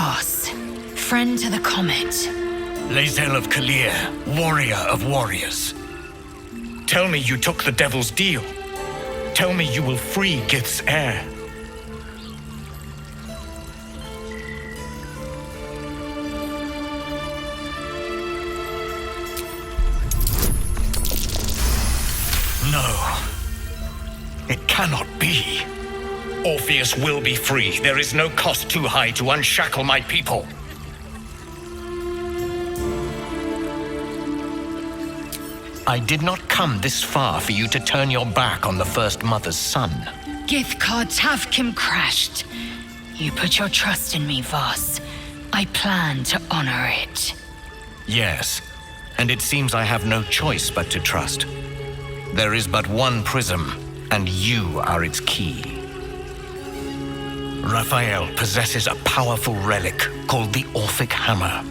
Voss, friend to the comet. Lae'zel of Kalir, warrior of warriors. Tell me you took the devil's deal. Tell me you will free Gith's heir. No. It cannot be. Orpheus will be free. There is no cost too high to unshackle my people. I did not come this far for you to turn your back on the first mother's son. Githkar Tavkim crashed. You put your trust in me, Voss. I plan to honor it. Yes, and it seems I have no choice but to trust. There is but one prism, and you are its key. Raphael possesses a powerful relic called the Orphic Hammer.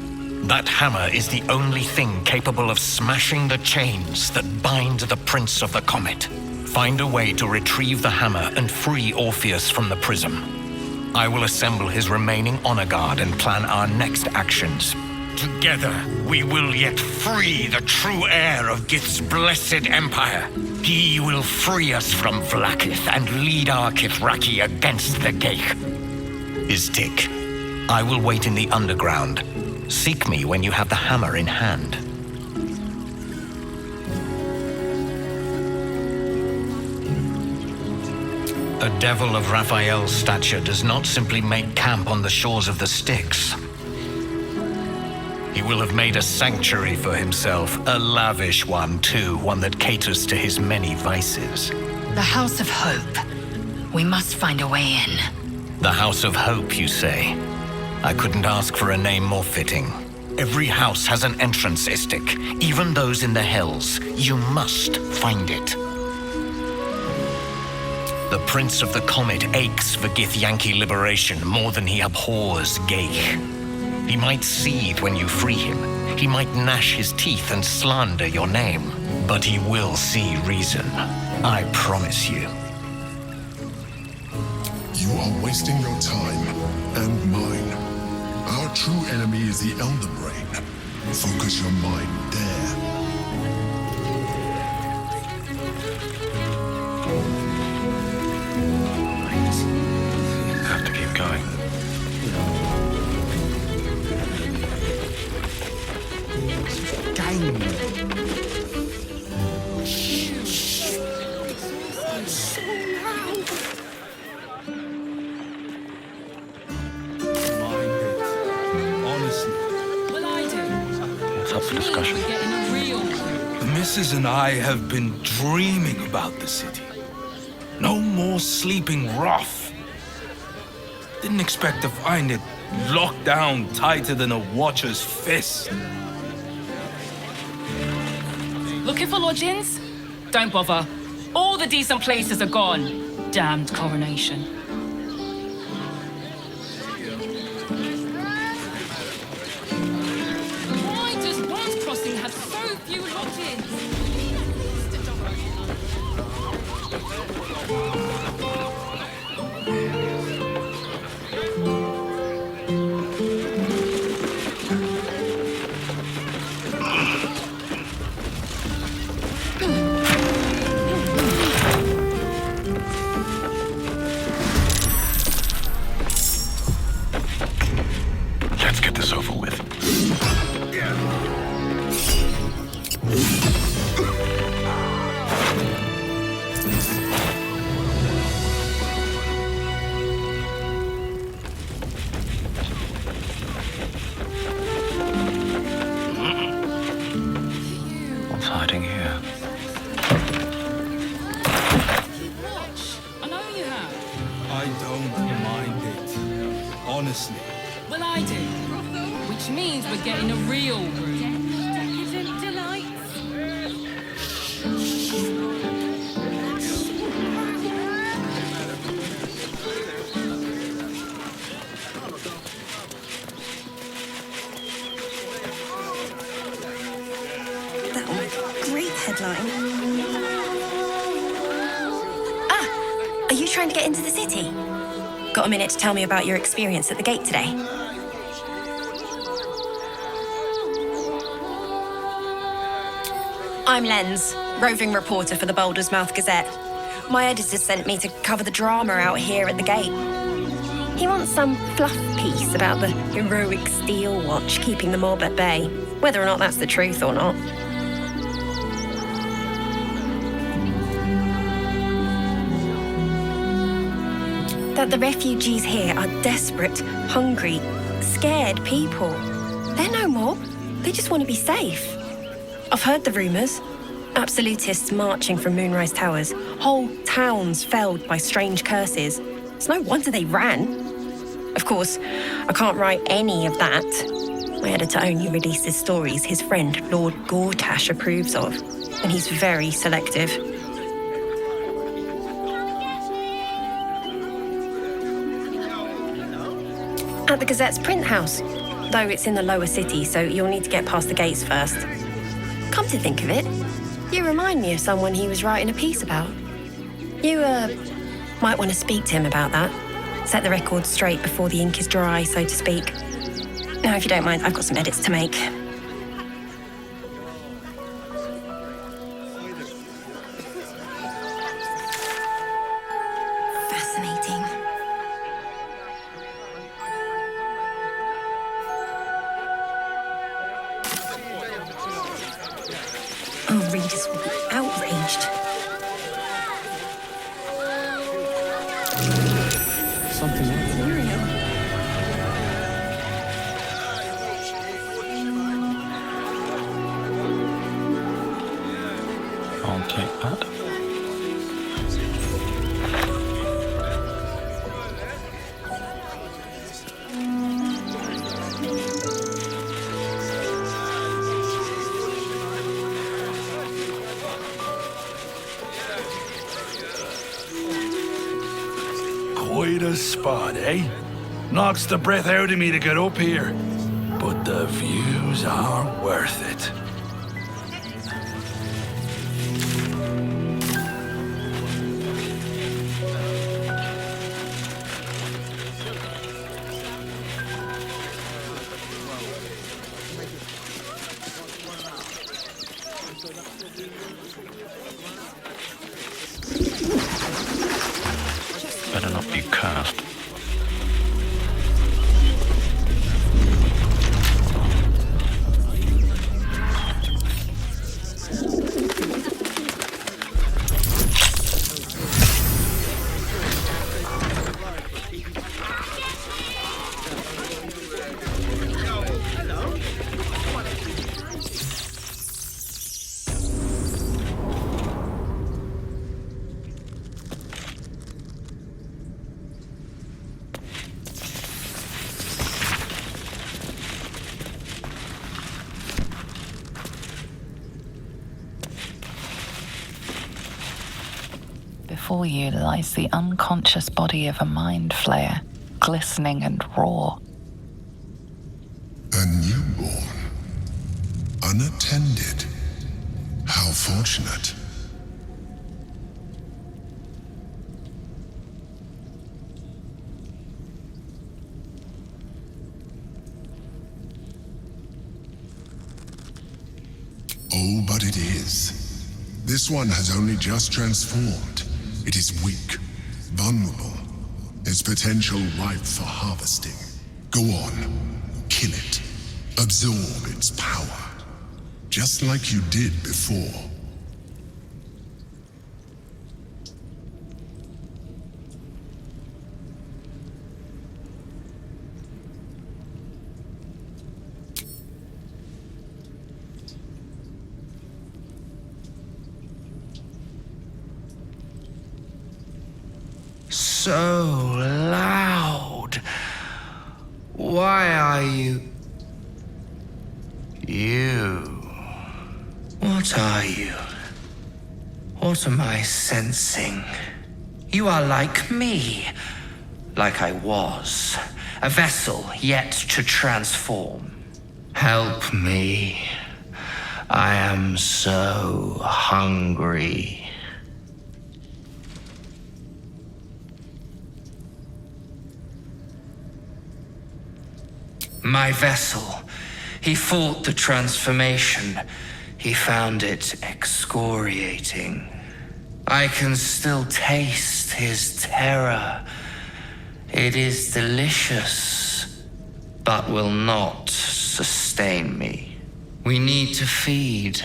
That hammer is the only thing capable of smashing the chains that bind the Prince of the Comet. Find a way to retrieve the hammer and free Orpheus from the prism. I will assemble his remaining honor guard and plan our next actions. Together, we will yet free the true heir of Gith's blessed empire. He will free us from Vlaakith and lead our Kithraki against the Geich. Istik, I will wait in the underground. Seek me when you have the hammer in hand. A devil of Raphael's stature does not simply make camp on the shores of the Styx. He will have made a sanctuary for himself, a lavish one too, one that caters to his many vices. The House of Hope. We must find a way in. The House of Hope, you say? I couldn't ask for a name more fitting. Every house has an entrance, Istik, even those in the Hells. You must find it. The Prince of the Comet aches for Githyanki liberation more than he abhors Geich. He might seethe when you free him. He might gnash his teeth and slander your name. But he will see reason. I promise you. You are wasting your time, and mine. Our true enemy is the Elder Brain. Focus your mind there. You have to keep going. What's up for discussion? The missus and I have been dreaming about the city. No more sleeping rough. Didn't expect to find it locked down tighter than a watcher's fist. Looking for lodgings? Don't bother. All the decent places are gone. Damned coronation. Why does Bronze Crossing have so few lodgings? Let's get this over with. What's hiding here? Watch. I know you have. I don't mind it. Honestly. Well, I do. Which means we're getting a real room. Decadent delights. That was a great headline. Ah! Are you trying to get into the city? Got a minute to tell me about your experience at the gate today? I'm Lens, roving reporter for the Baldur's Mouth Gazette. My editor sent me to cover the drama out here at the gate. He wants some fluff piece about the heroic steel watch keeping the mob at bay, whether or not that's the truth or not. That the refugees here are desperate, hungry, scared people. They're no mob. They just want to be safe. I've heard the rumours. Absolutists marching from Moonrise Towers. Whole towns felled by strange curses. It's no wonder they ran. Of course, I can't write any of that. My editor only releases stories his friend Lord Gortash approves of, and he's very selective. At the Gazette's print house, though it's in the lower city, so you'll need to get past the gates first. Come to think of it, you remind me of someone he was writing a piece about. You, might want to speak to him about that. Set the record straight before the ink is dry, so to speak. Now, if you don't mind, I've got some edits to make. Fascinating. Oh, readers will be outraged. Something Material. I'll take that. Quite a spot, eh? Knocks the breath out of me to get up here. But the views are worth it. Better not be cursed. Before you lies the unconscious body of a mind flayer, glistening and raw. A newborn. Unattended. How fortunate. Oh, but it is. This one has only just transformed. It is weak, vulnerable. Its potential ripe for harvesting. Go on, kill it. Absorb its power. Just like you did before. So loud. Why are you... You? What are you? What am I sensing? You are like me. Like I was. A vessel yet to transform. Help me. I am so hungry. My vessel. He fought the transformation. He found it excoriating. I can still taste his terror. It is delicious, but will not sustain me. We need to feed.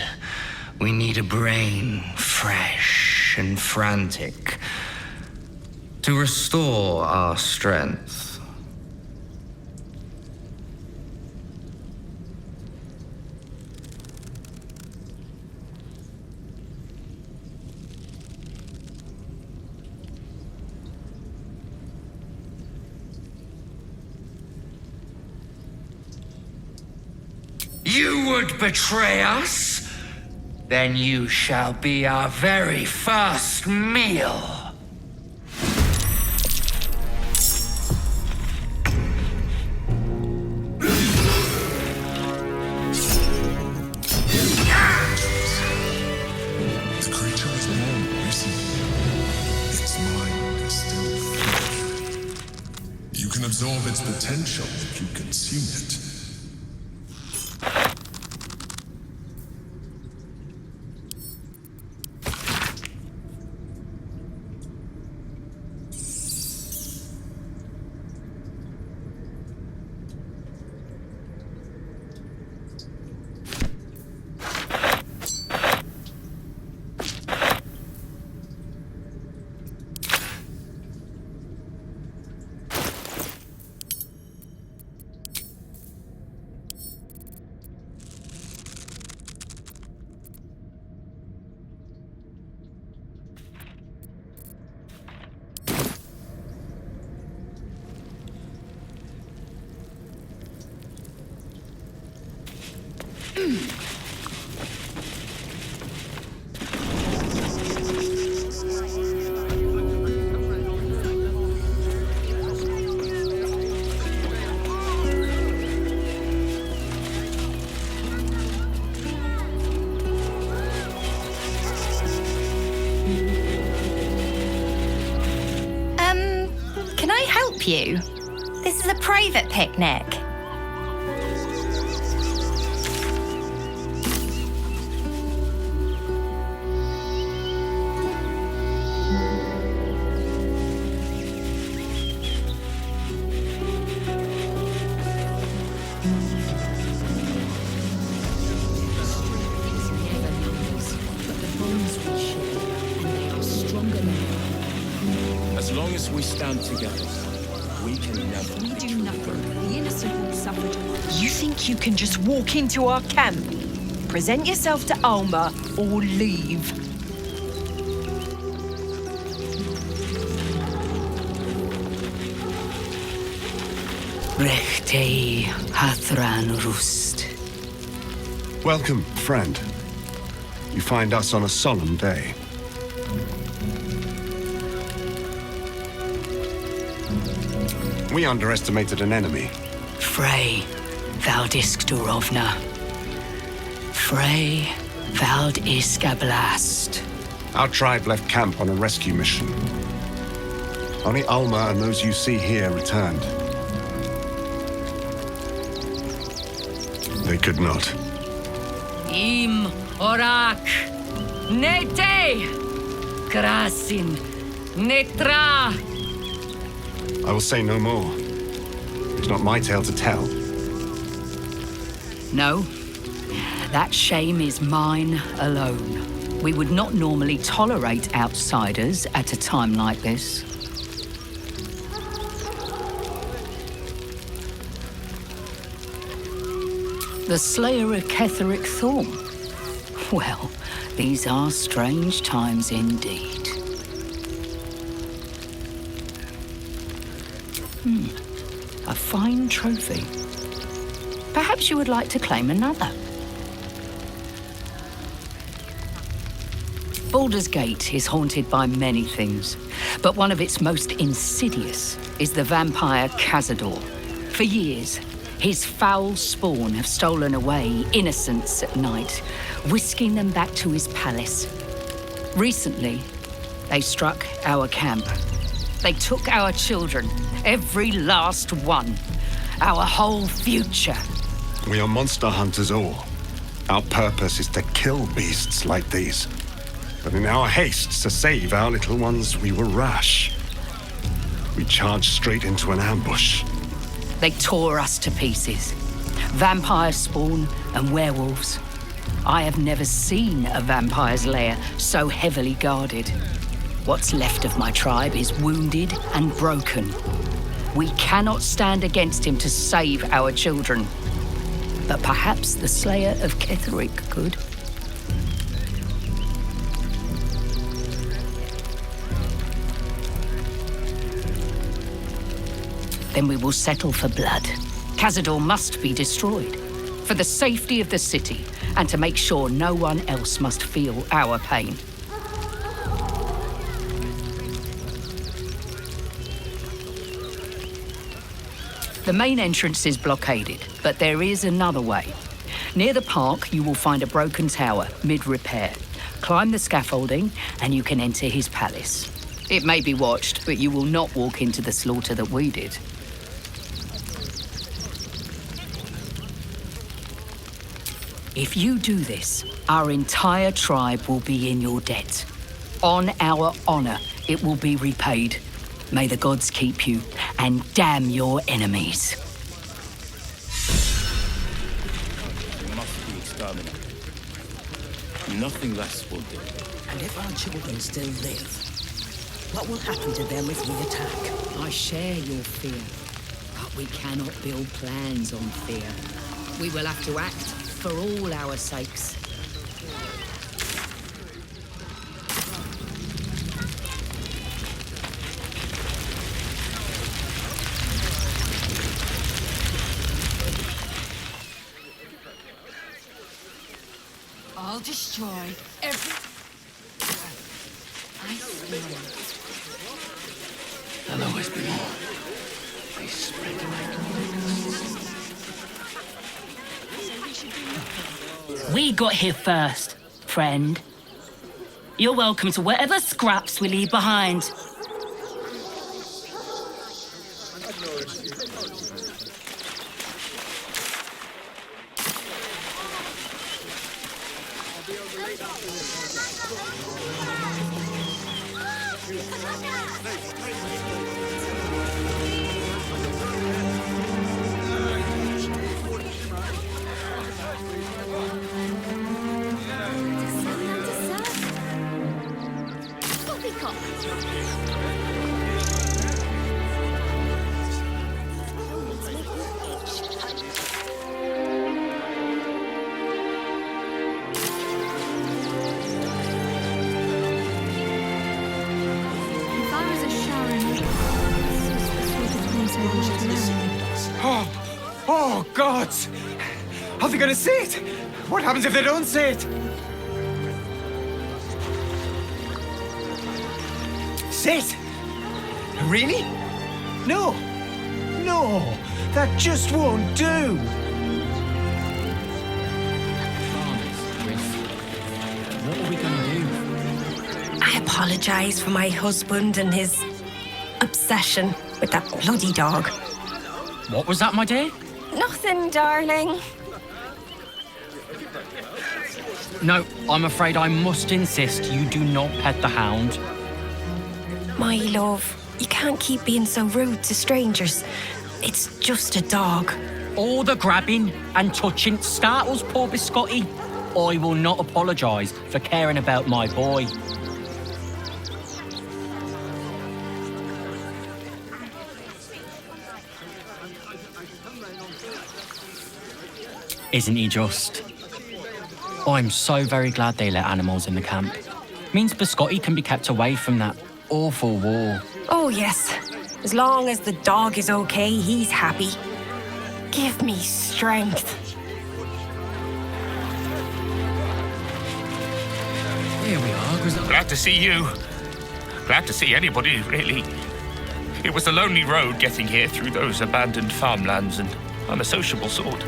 We need a brain fresh and frantic to restore our strength. You would betray us? Then you shall be our very first meal. The creature was born recently. Its mind is still fresh. You can absorb its potential if you consume it. Can I help you? This is a private picnic. As long as we stand together, we can never. We do nothing. The innocent will suffer. You think you can just walk into our camp, present yourself to Alma, or leave? Rechtei Hathran Rust. Welcome, friend. You find us on a solemn day. We underestimated an enemy. Frey Valdiskdurovna. Frey Valdiskablast. Our tribe left camp on a rescue mission. Only Alma and those you see here returned. They could not. Im Orak. Nete. Krasin. Netra. I will say no more. It's not my tale to tell. No. That shame is mine alone. We would not normally tolerate outsiders at a time like this. The slayer of Ketheric Thorn. Well, these are strange times indeed. A fine trophy. Perhaps you would like to claim another. Baldur's Gate is haunted by many things, but one of its most insidious is the vampire Cazador. For years, his foul spawn have stolen away innocents at night, whisking them back to his palace. Recently, they struck our camp. They took our children, every last one, our whole future. We are monster hunters all. Our purpose is to kill beasts like these. But in our haste to save our little ones, we were rash. We charged straight into an ambush. They tore us to pieces. Vampire spawn and werewolves. I have never seen a vampire's lair so heavily guarded. What's left of my tribe is wounded and broken. We cannot stand against him to save our children. But perhaps the Slayer of Ketheric could. Then we will settle for blood. Cazador must be destroyed. For the safety of the city, and to make sure no one else must feel our pain. The main entrance is blockaded, but there is another way. Near the park, you will find a broken tower, mid-repair. Climb the scaffolding, and you can enter his palace. It may be watched, but you will not walk into the slaughter that we did. If you do this, our entire tribe will be in your debt. On our honor, it will be repaid. May the gods keep you, and damn your enemies. They must be exterminated. Nothing less will do. And if our children still live, what will happen to them if we attack? I share your fear, but we cannot build plans on fear. We will have to act for all our sakes. I'll destroy every... There'll always be more. They spread We got here first, friend. You're welcome to whatever scraps we leave behind. Oh, gods! Are they gonna see it? What happens if they don't see it? See it? Really? No! No! That just won't do! What are we gonna do? I apologise for my husband and his obsession with that bloody dog. What was that, my dear? Nothing, darling. No, I'm afraid I must insist you do not pet the hound. My love, you can't keep being so rude to strangers. It's just a dog. All the grabbing and touching startles poor Biscotti. I will not apologise for caring about my boy. Isn't he just? I'm so very glad they let animals in the camp. Means Biscotti can be kept away from that awful war. Oh, yes. As long as the dog is okay, he's happy. Give me strength. Here we are. Glad to see you. Glad to see anybody, really. It was a lonely road getting here through those abandoned farmlands, and I'm a sociable sort.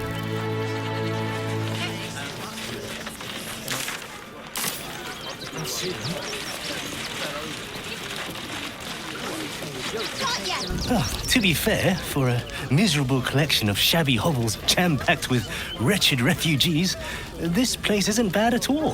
To be fair, for a miserable collection of shabby hovels jam-packed with wretched refugees, this place isn't bad at all.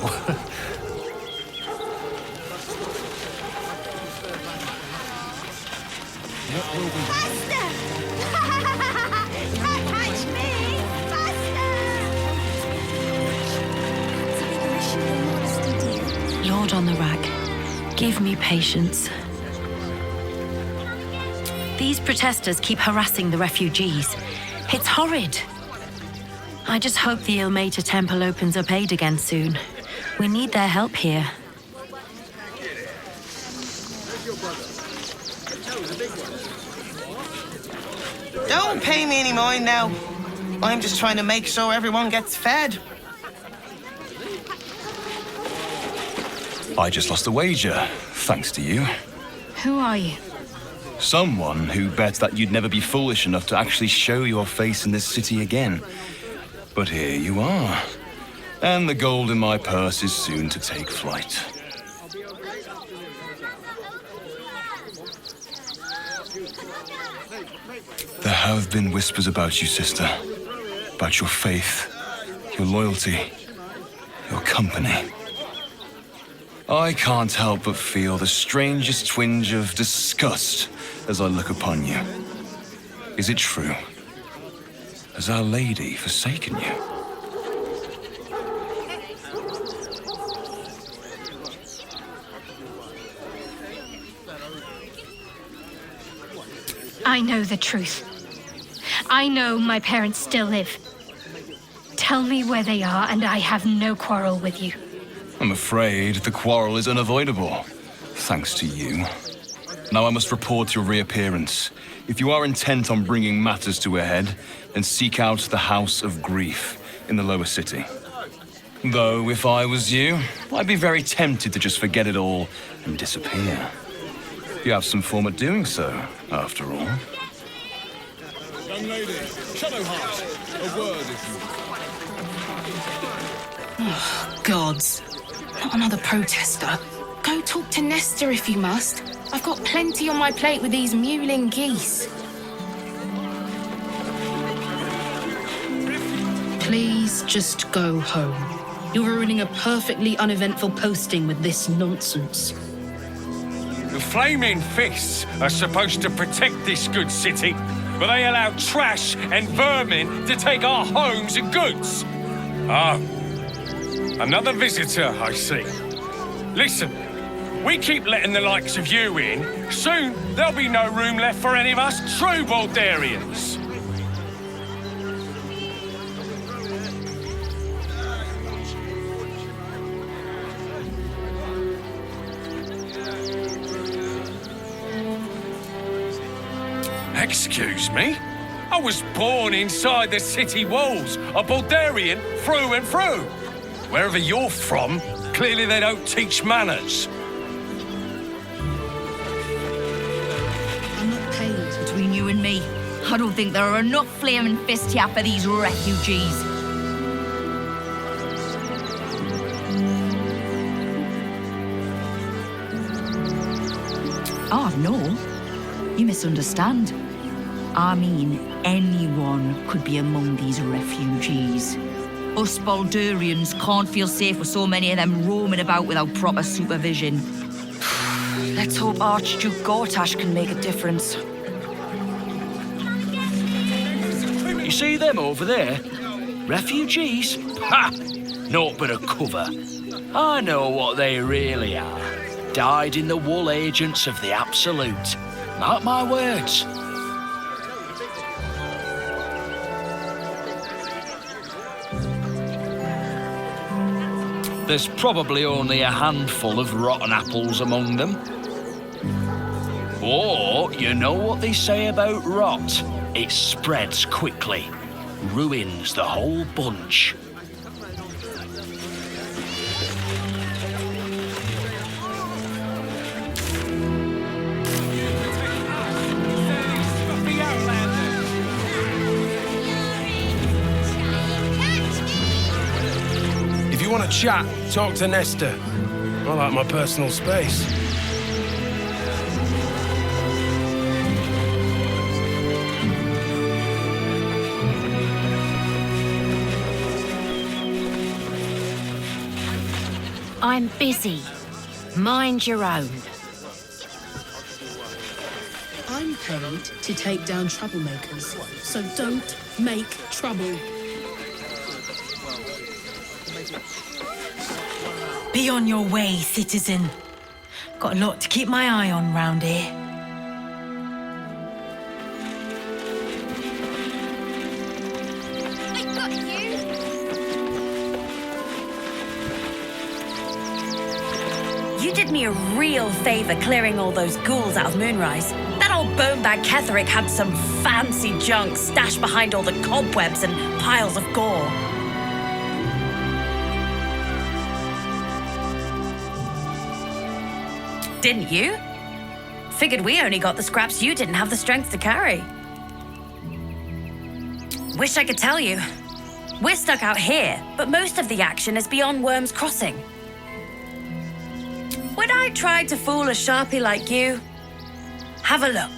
Lord on the rack, give me patience. These protesters keep harassing the refugees. It's horrid. I just hope the Ilmater Temple opens up aid again soon. We need their help here. Don't pay me any mind now. I'm just trying to make sure everyone gets fed. I just lost a wager, thanks to you. Who are you? Someone who bet that you'd never be foolish enough to actually show your face in this city again. But here you are. And the gold in my purse is soon to take flight. There have been whispers about you, sister. About your faith, your loyalty, your company. I can't help but feel the strangest twinge of disgust as I look upon you. Is it true? Has Our Lady forsaken you? I know the truth. I know my parents still live. Tell me where they are, and I have no quarrel with you. I'm afraid the quarrel is unavoidable, thanks to you. Now I must report your reappearance. If you are intent on bringing matters to a head, then seek out the House of Grief in the lower city. Though, if I was you, I'd be very tempted to just forget it all and disappear. You have some form at doing so, after all. Young lady, Shadowheart, a word if you... Oh, gods. Not another protester. Go talk to Nestor if you must. I've got plenty on my plate with these mewling geese. Please just go home. You're ruining a perfectly uneventful posting with this nonsense. The Flaming Fists are supposed to protect this good city, but they allow trash and vermin to take our homes and goods. Ah, another visitor, I see. Listen, we keep letting the likes of you in. Soon, there'll be no room left for any of us true Baldurians. Excuse me? I was born inside the city walls, a Baldurian through and through. Wherever you're from, clearly they don't teach manners. I'm not paid. Between you and me, I don't think there are enough flaming fists here for these refugees. Oh, no. You misunderstand. I mean, anyone could be among these refugees. Us Baldurians can't feel safe with so many of them roaming about without proper supervision. Let's hope Archduke Gortash can make a difference. You see them over there? Refugees? Ha! Naught but a cover. I know what they really are. Dyed-in-the-wool agents of the Absolute. Mark my words. There's probably only a handful of rotten apples among them. Or, you know what they say about rot? It spreads quickly, ruins the whole bunch. If you want to chat, talk to Nestor. I like my personal space. I'm busy. Mind your own. I'm paid to take down troublemakers, so don't make trouble. Be on your way, citizen. Got a lot to keep my eye on round here. I got you! You did me a real favour clearing all those ghouls out of Moonrise. That old bonebag Ketherick had some fancy junk stashed behind all the cobwebs and piles of gore. Didn't you? Figured we only got the scraps you didn't have the strength to carry. Wish I could tell you. We're stuck out here, but most of the action is beyond Worm's Crossing. When I tried to fool a sharpie like you, have a look.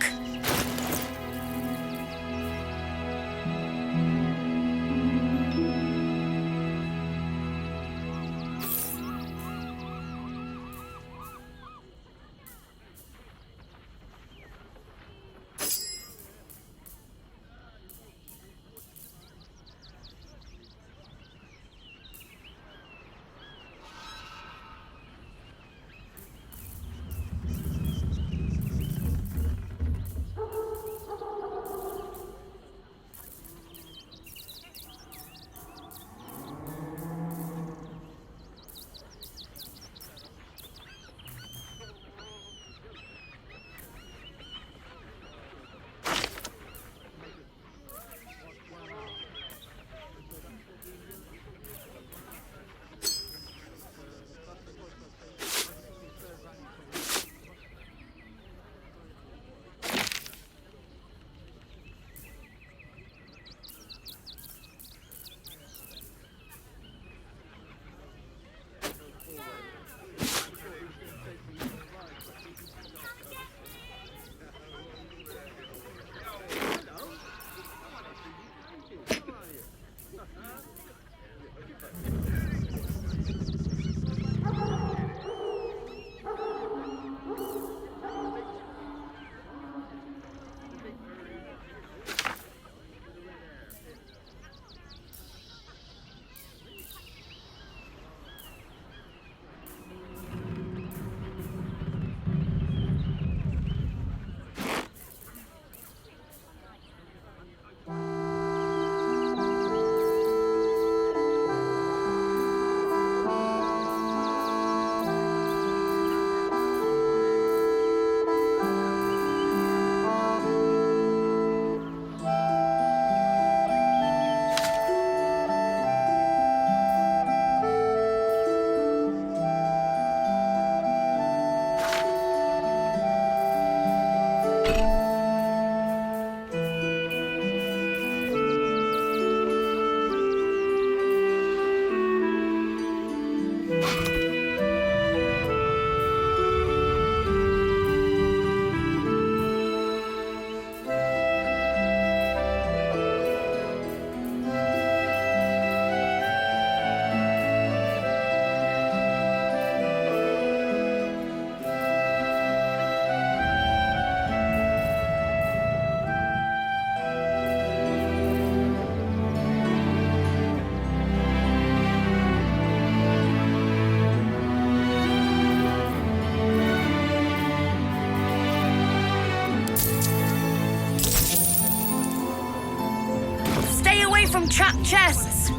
From trapped chests.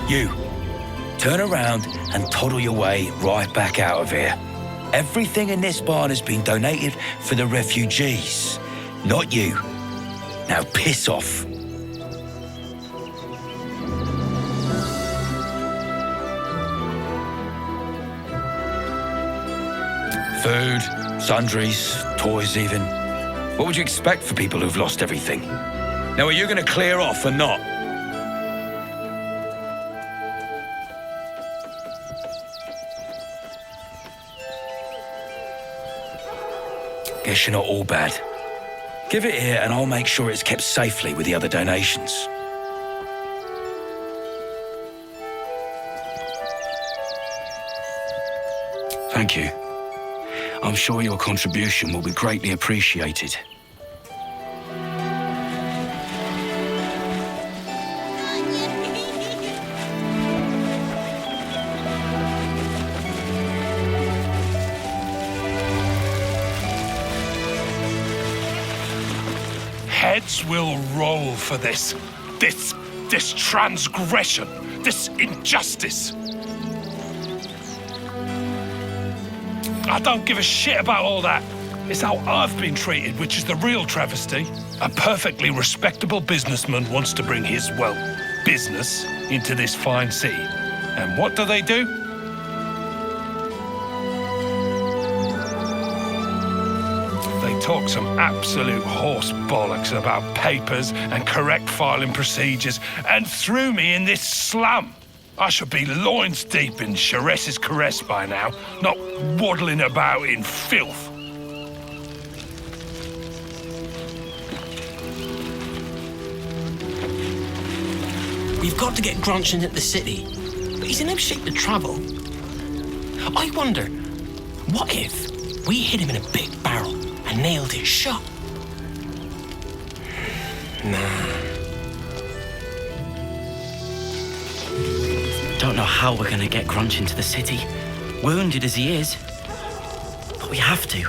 You. Turn around and toddle your way right back out of here. Everything in this barn has been donated for the refugees, not you. Now piss off. Food, sundries, toys even. What would you expect for people who've lost everything? Now, are you going to clear off or not? Guess you're not all bad. Give it here and I'll make sure it's kept safely with the other donations. Thank you. I'm sure your contribution will be greatly appreciated. Heads will roll for this transgression, this injustice. I don't give a shit about all that. It's how I've been treated, which is the real travesty. A perfectly respectable businessman wants to bring his, well, business into this fine city. And what do? They talk some absolute horse bollocks about papers and correct filing procedures and threw me in this slum. I should be loins deep in Sharess's caress by now, not waddling about in filth. We've got to get Grunchen at the city, but he's in no shape to travel. I wonder, what if we hit him in a big barrel and nailed it shut? Nah. Don't know how we're gonna get Grunch into the city, wounded as he is. But we have to.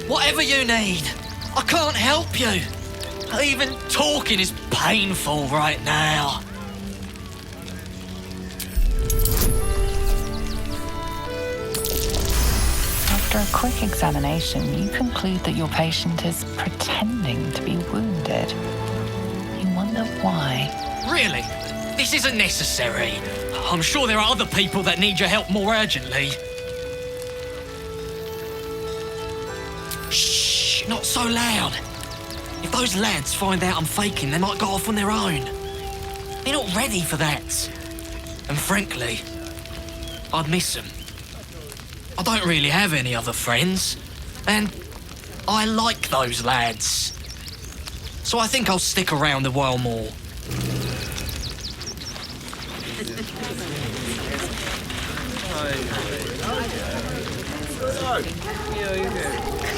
Whatever you need, I can't help you. Even talking is painful right now. After a quick examination, you conclude that your patient is pretending to be wounded. You wonder why. Really? This isn't necessary. I'm sure there are other people that need your help more urgently. Shh, not so loud. If those lads find out I'm faking, they might go off on their own. They're not ready for that. And frankly, I'd miss them. I don't really have any other friends, and I like those lads. So I think I'll stick around a while more.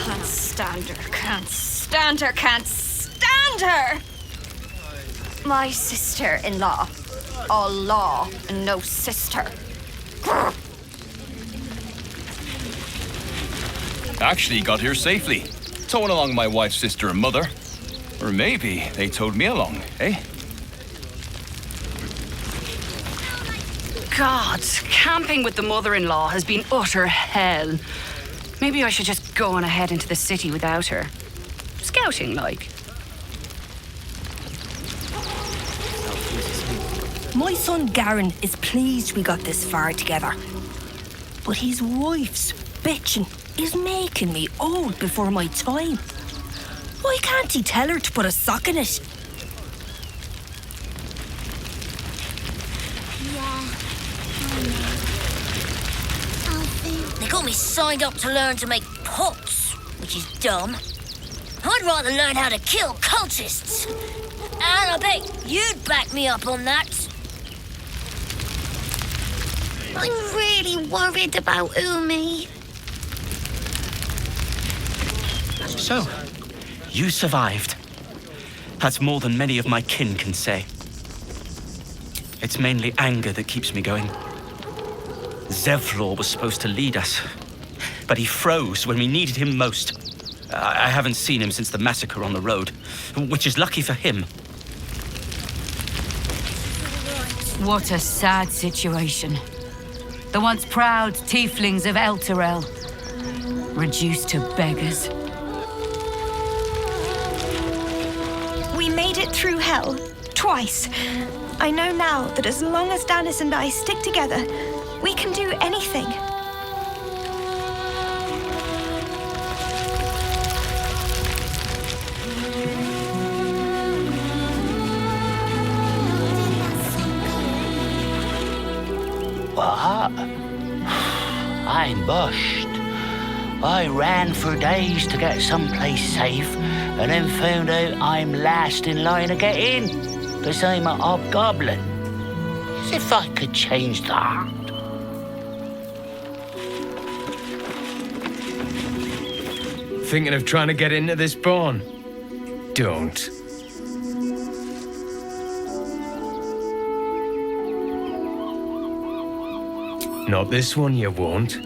Can't stand her, can't stand her, can't stand her! My sister-in-law. All law and no sister. Actually got here safely. Towing along my wife's sister and mother. Or maybe they towed me along, eh? God, camping with the mother-in-law has been utter hell. Maybe I should just go on ahead into the city without her. Scouting, like. My son Garen is pleased we got this far together. But his wife's bitching is making me old before my time. Why can't he tell her to put a sock in it? They got me signed up to learn to make pots, which is dumb. I'd rather learn how to kill cultists. And I bet you'd back me up on that. I'm really worried about Umi. So, you survived. That's more than many of my kin can say. It's mainly anger that keeps me going. Zevlor was supposed to lead us, but he froze when we needed him most. I haven't seen him since the massacre on the road, which is lucky for him. What a sad situation. The once proud tieflings of Elturel, reduced to beggars. We made it through hell, twice. I know now that as long as Danis and I stick together, We can do anything. What? I'm bushed. I ran for days to get someplace safe and then found out I'm last in line to get in because I'm a hobgoblin. As if I could change that. Thinking of trying to get into this barn? Don't. Not this one, you won't.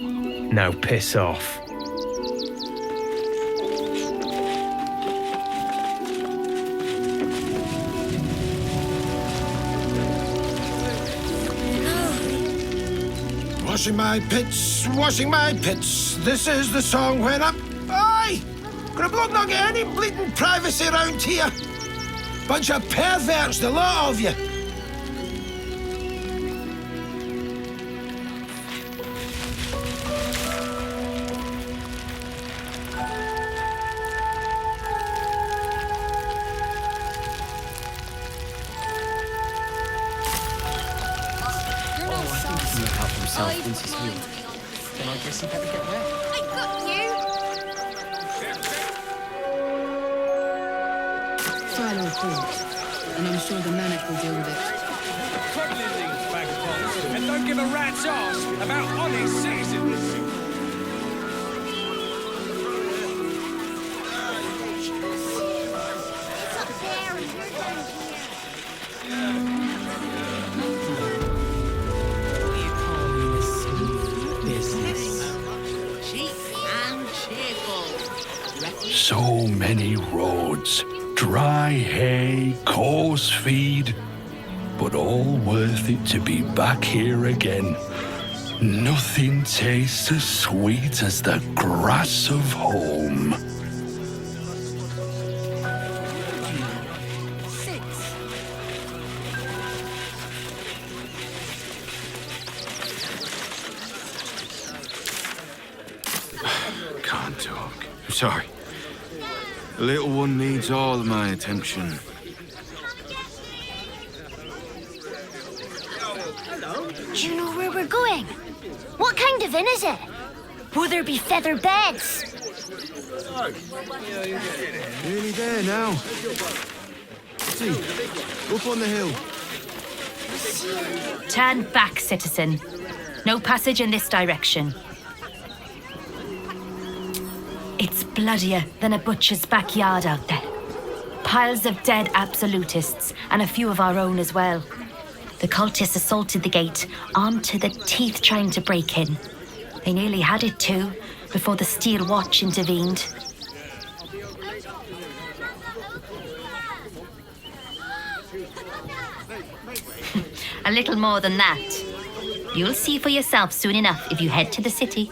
Now piss off. Washing my pits, washing my pits. This is the song when I'm... Aye! Could a bloke not get any bleeding privacy around here? Bunch of perverts, the lot of you. Once he's healed, then I guess he better get well. I got you! File a report, and I'm sure the manager will deal with it. Coddling these vagabonds, and don't give a rat's ass about honest citizens. So many roads, dry hay, coarse feed, but all worth it to be back here again. Nothing tastes as sweet as the grass of home. Can't talk. I'm sorry. The little one needs all of my attention. Do you know where we're going? What kind of inn is it? Will there be feather beds? Nearly there now. See, up on the hill. Turn back, citizen. No passage in this direction. It's bloodier than a butcher's backyard out there. Piles of dead absolutists, and a few of our own as well. The cultists assaulted the gate, armed to the teeth trying to break in. They nearly had it too, before the Steel Watch intervened. A little more than that. You'll see for yourself soon enough if you head to the city.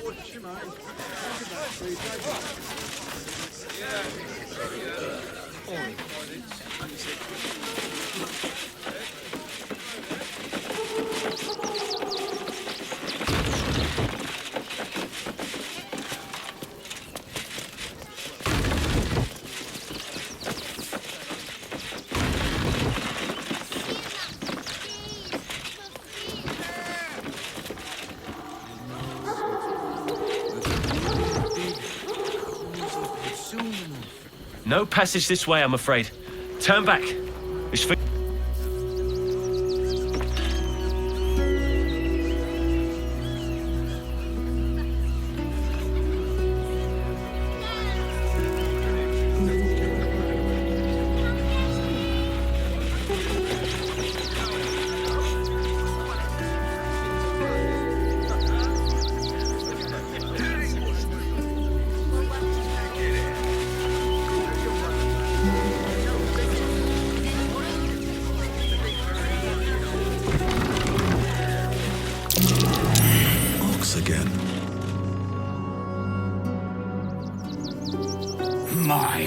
No passage this way, I'm afraid. Turn back. It's for...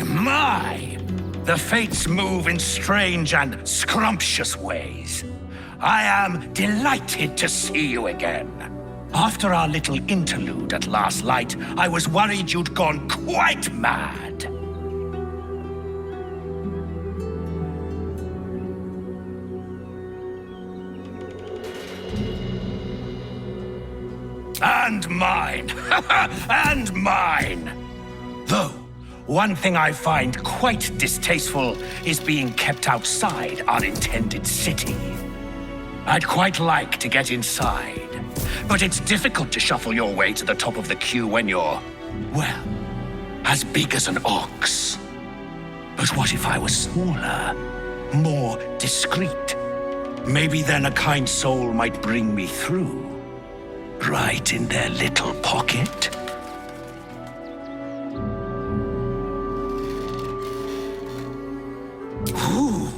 My! The fates move in strange and scrumptious ways. I am delighted to see you again. After our little interlude at last light, I was worried you'd gone quite mad. And mine. And mine. Though, one thing I find quite distasteful is being kept outside our intended city. I'd quite like to get inside, but it's difficult to shuffle your way to the top of the queue when you're, well, as big as an ox. But what if I was smaller, more discreet? Maybe then a kind soul might bring me through. Right in their little pocket. Whew.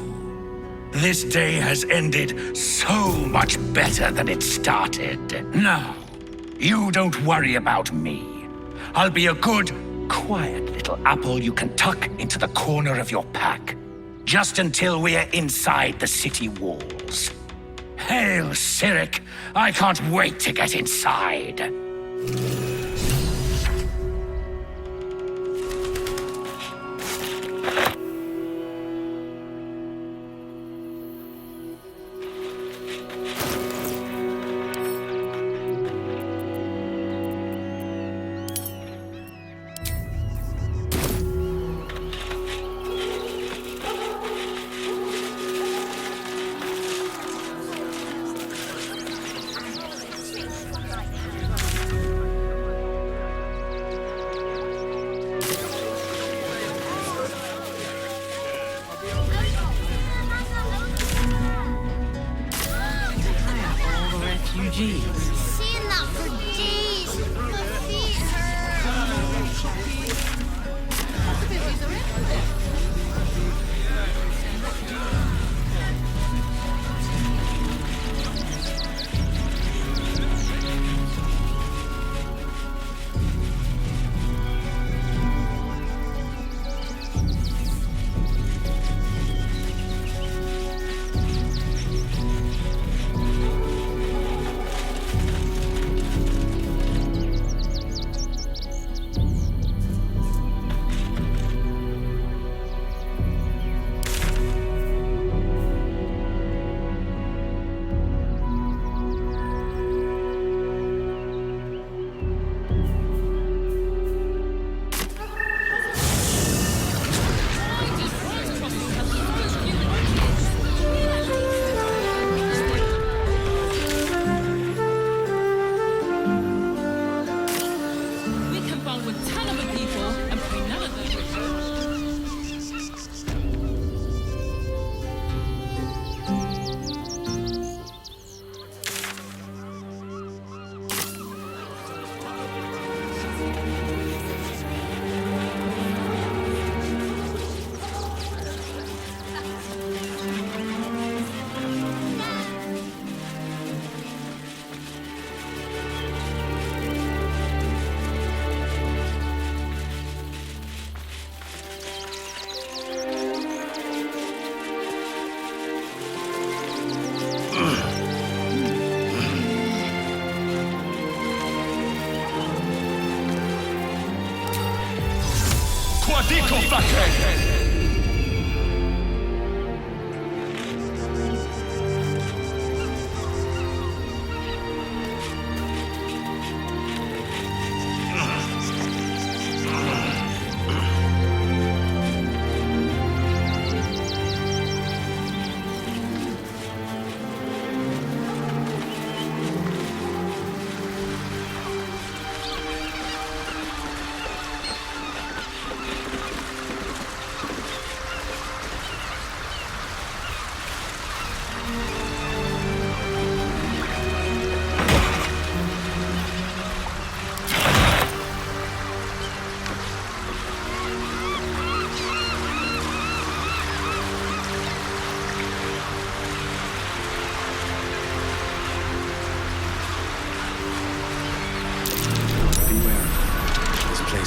This day has ended so much better than it started. Now, you don't worry about me. I'll be a good, quiet little apple you can tuck into the corner of your pack, just until we're inside the city walls. Hail, Cyric! I can't wait to get inside. Seeing that for days. My feet Dico Facche!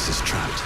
Is trapped.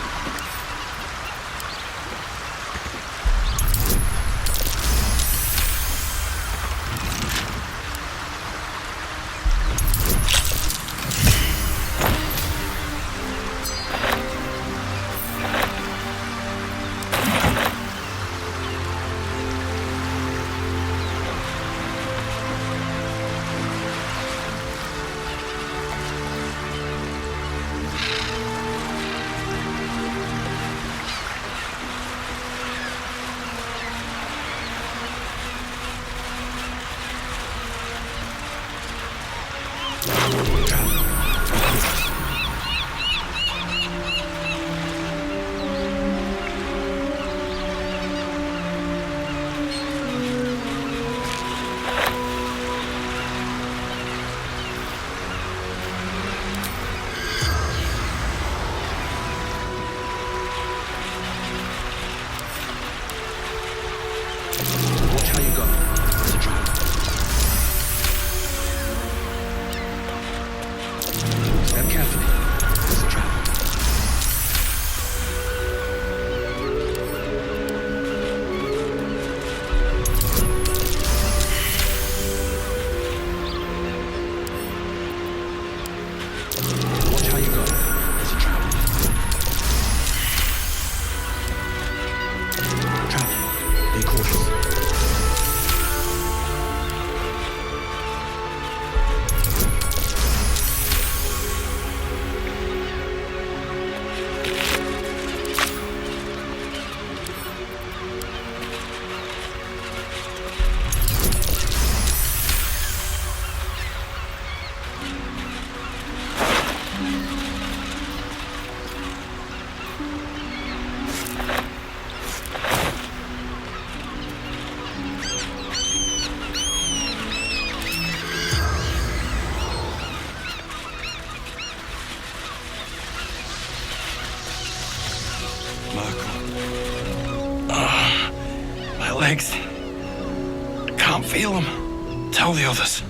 My legs. I can't feel them. Tell the others.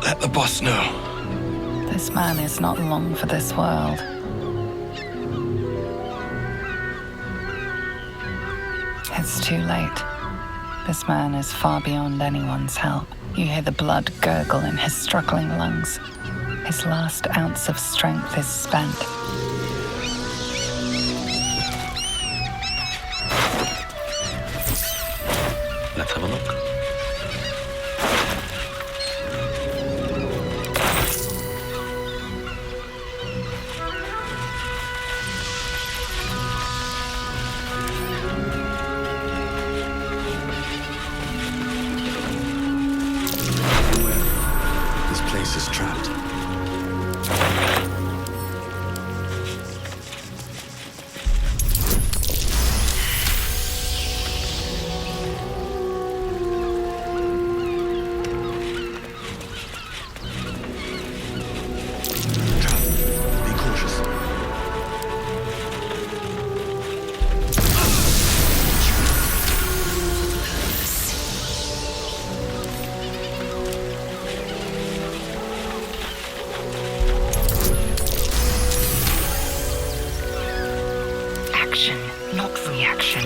Let the boss know. This man is not long for this world. It's too late. This man is far beyond anyone's help. You hear the blood gurgle in his struggling lungs. His last ounce of strength is spent. Let's have a look. This place is trapped. Action, not reaction.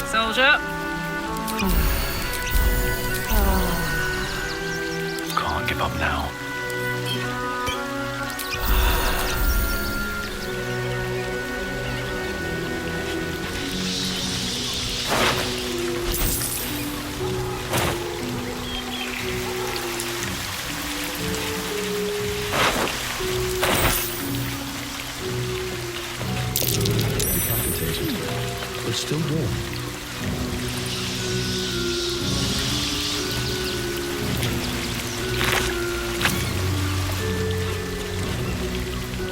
Soldier. Can't give up now. Decapitated, but still warm.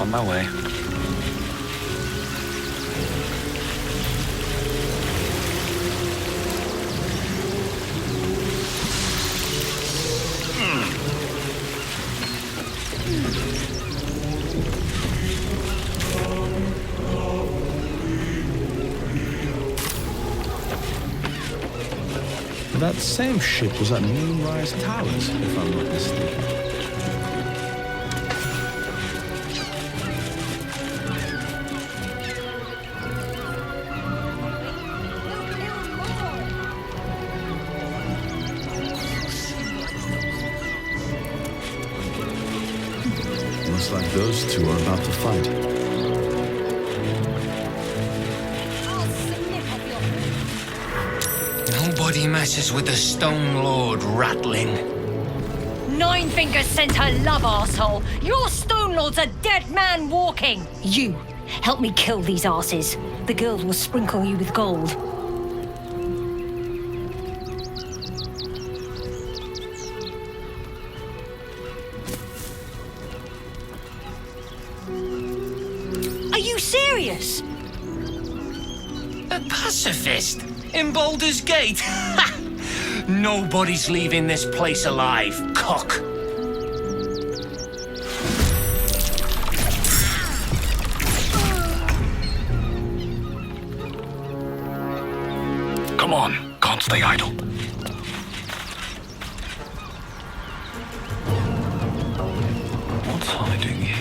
On my way. That same ship was at Moonrise Towers, if I'm not mistaken. Looks like those two are about to fight. Nobody messes with the Stone Lord rattling. Nine Fingers sent her love, arsehole. Your Stone Lord's a dead man walking. You, help me kill these asses. The girls will sprinkle you with gold. Are you serious? A pacifist in Baldur's Gate? Nobody's leaving this place alive, cock. Come on, can't stay idle. What's hiding here?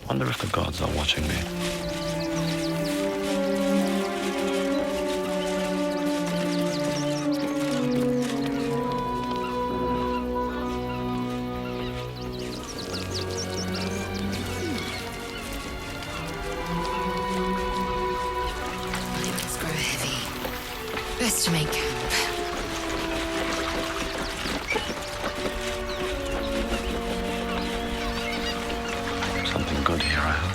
Wonder if the gods are watching me. Let's grow heavy. Best to make camp. Something good here, I hope.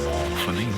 Morphine.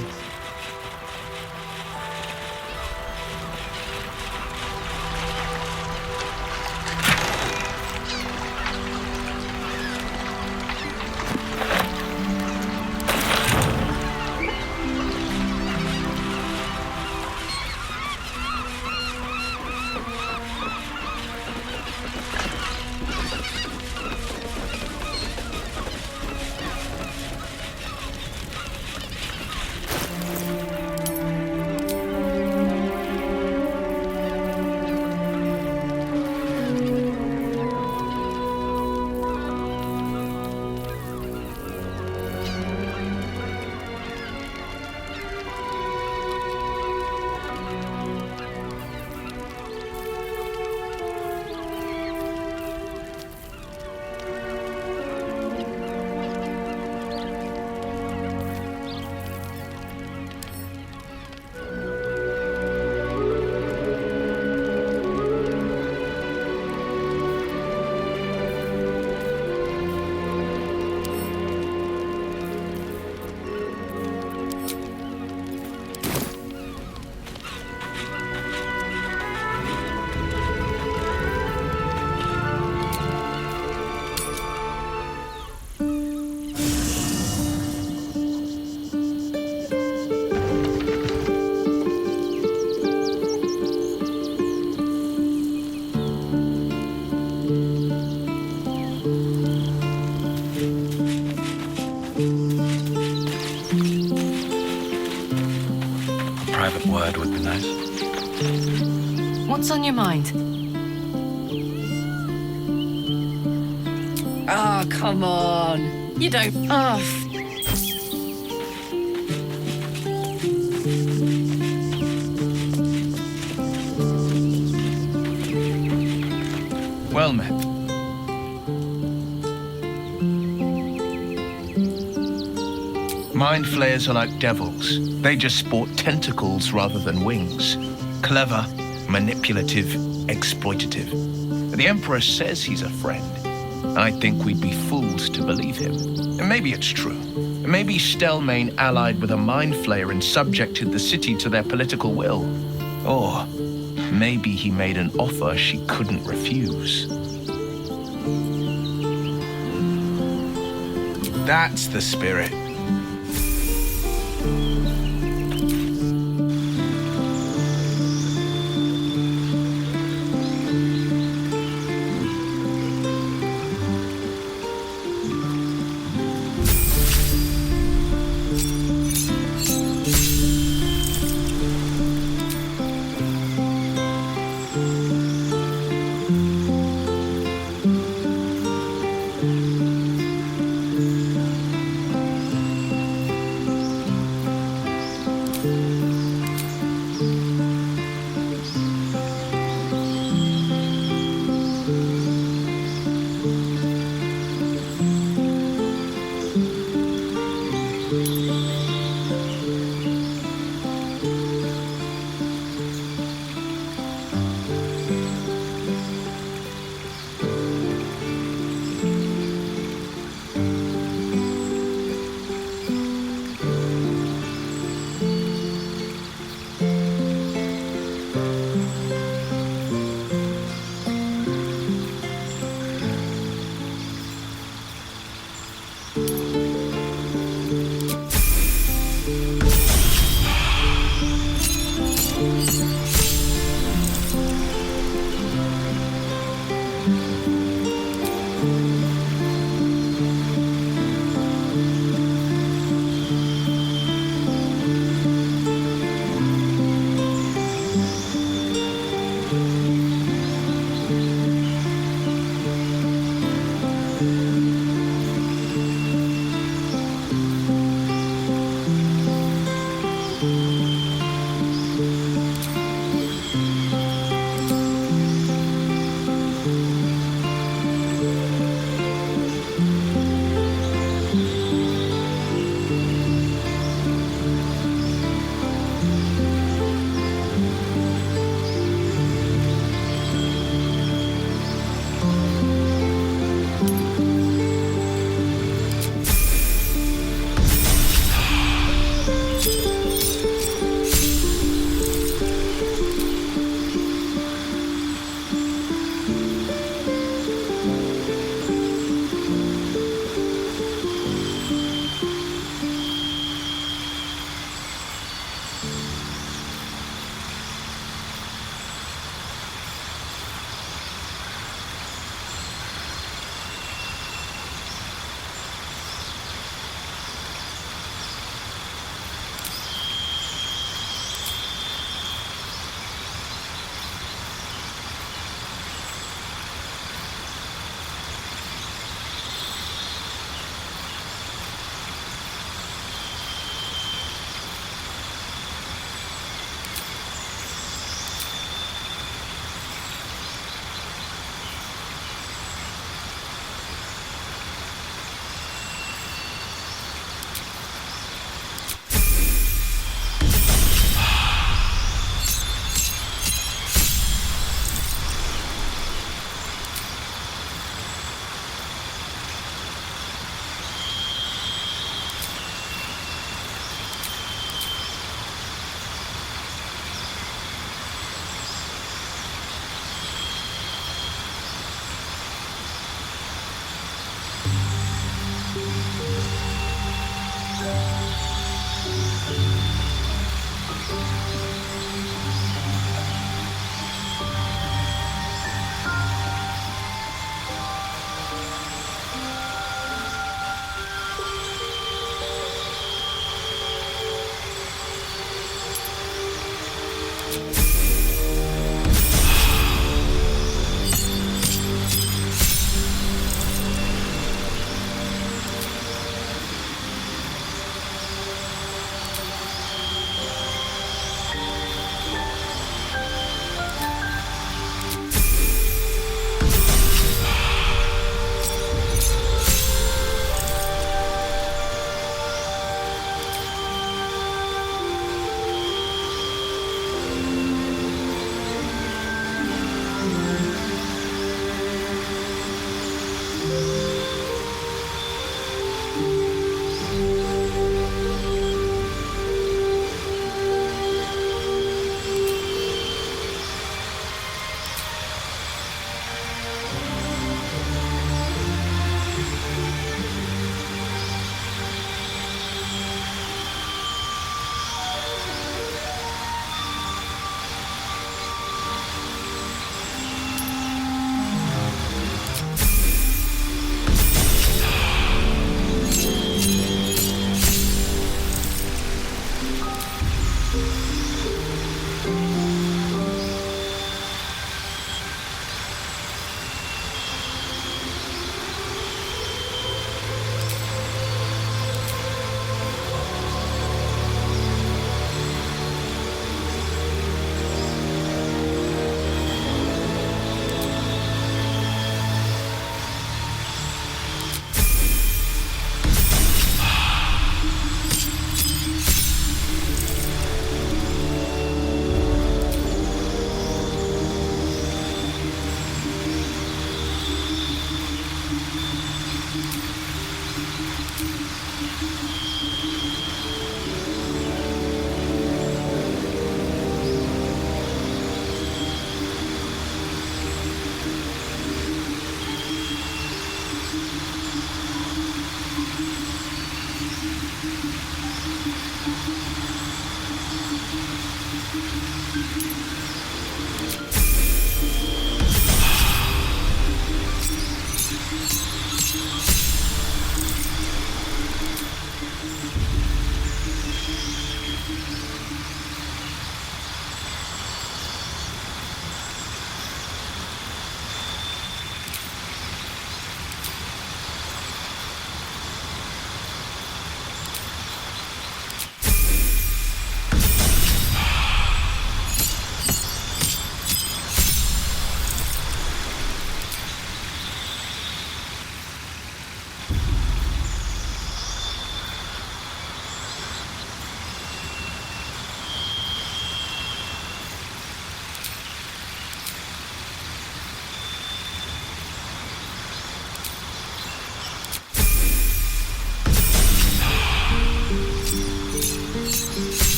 Private word would be nice. What's on your mind? Oh, come on. You don't. Oh. Well met. Mind flayers are like devils. They just sport tentacles rather than wings. Clever, manipulative, exploitative. The Emperor says he's a friend. I think we'd be fools to believe him. And maybe it's true. Maybe Stelmane allied with a mind flayer and subjected the city to their political will. Or maybe he made an offer she couldn't refuse. That's the spirit.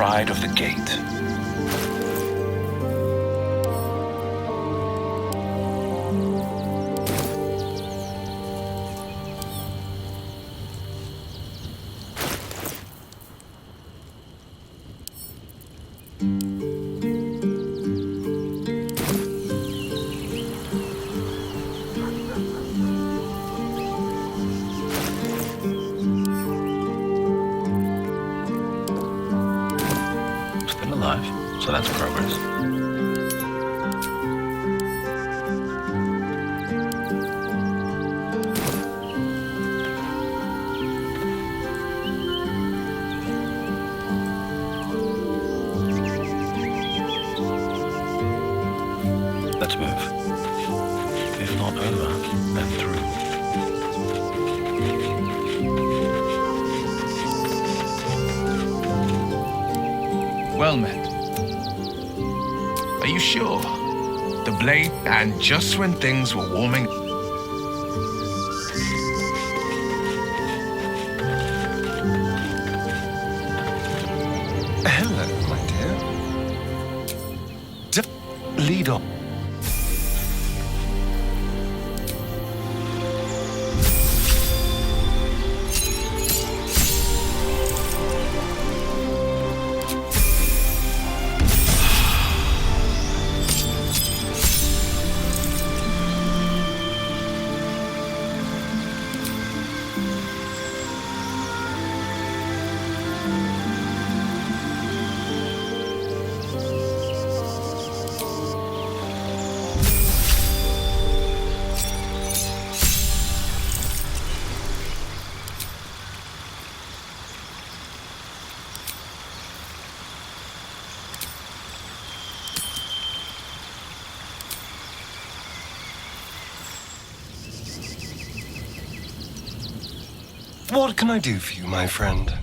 pride of the gate. Still alive, so that's progress. Let's move. If not over, then through. Well met. Are you sure? The blade, and just when things were warming. Hello, my dear. Lead on. What can I do for you, my friend?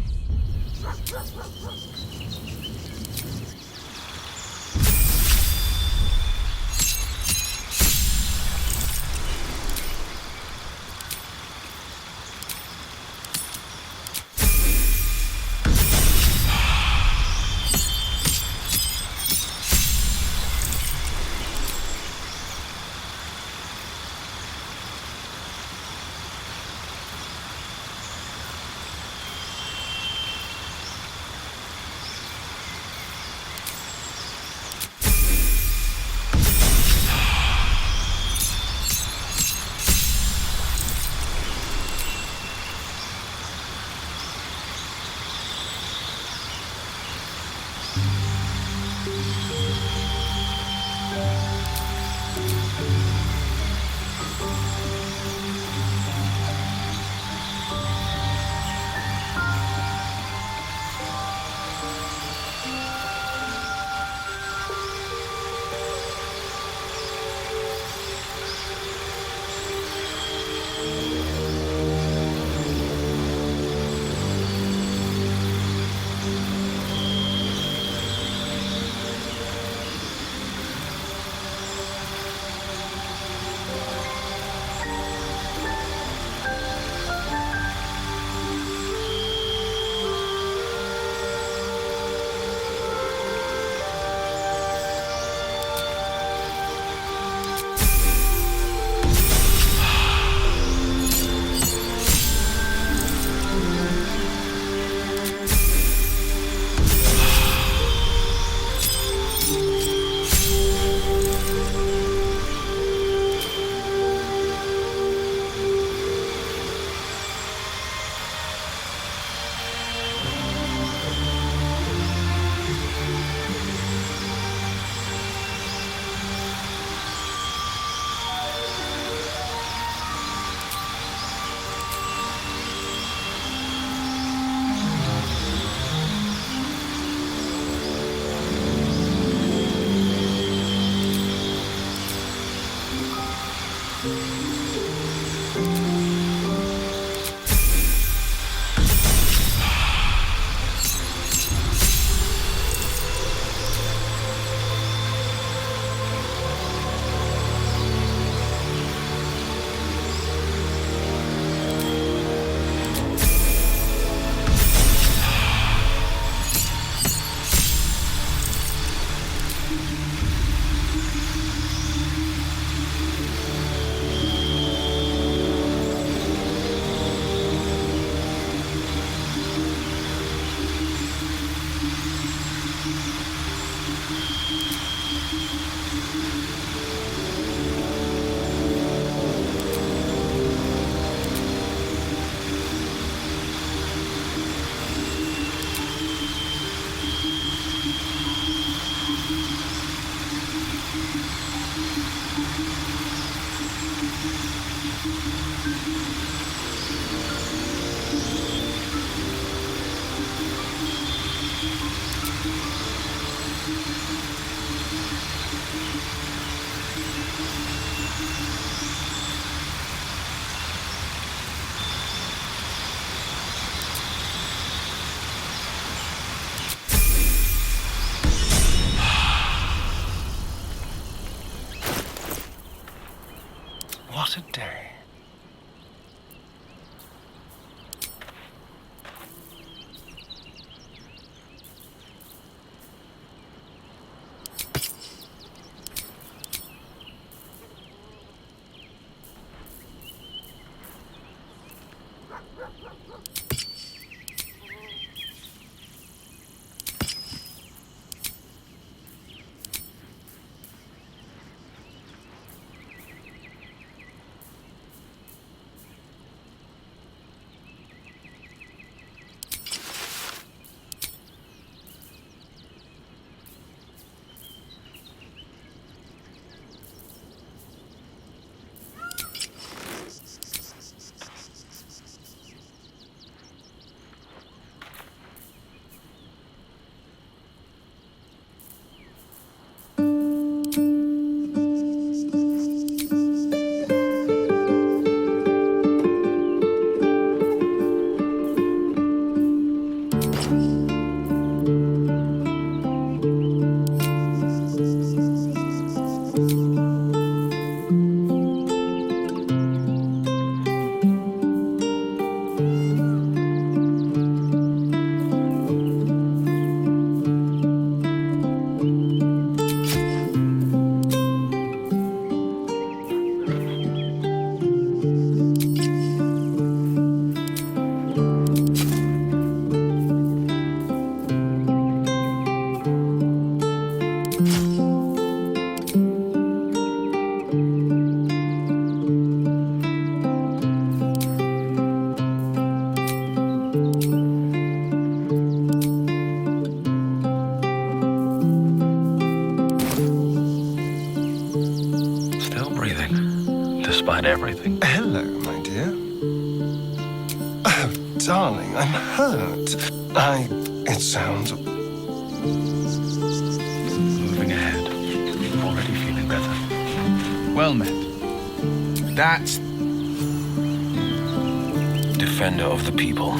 What a day. Despite everything. Hello, my dear. Oh, darling, I'm hurt. It sounds... Moving ahead. Already feeling better. Well met. That's... Defender of the people.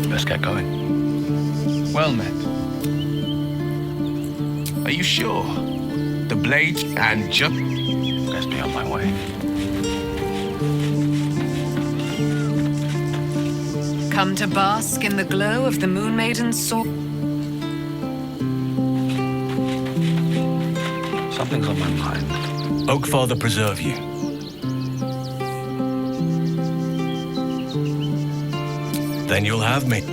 Let's get going. Well met. Are you sure? The blade and just... Best be on my way. Come to bask in the glow of the Moon Maiden's sword. Something's on my mind. Oakfather preserve you. Then you'll have me.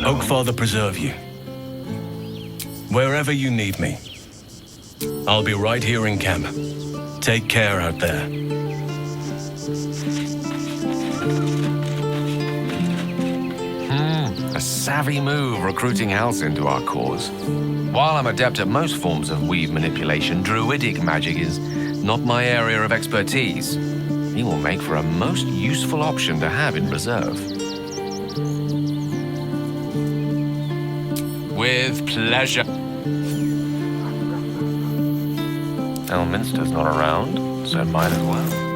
Oakfather preserve you. Wherever you need me, I'll be right here in camp. Take care out there. A savvy move recruiting Halsin into our cause. While I'm adept at most forms of weave manipulation, druidic magic is not my area of expertise. He will make for a most useful option to have in reserve. With pleasure. Elminster's not around, so might as well.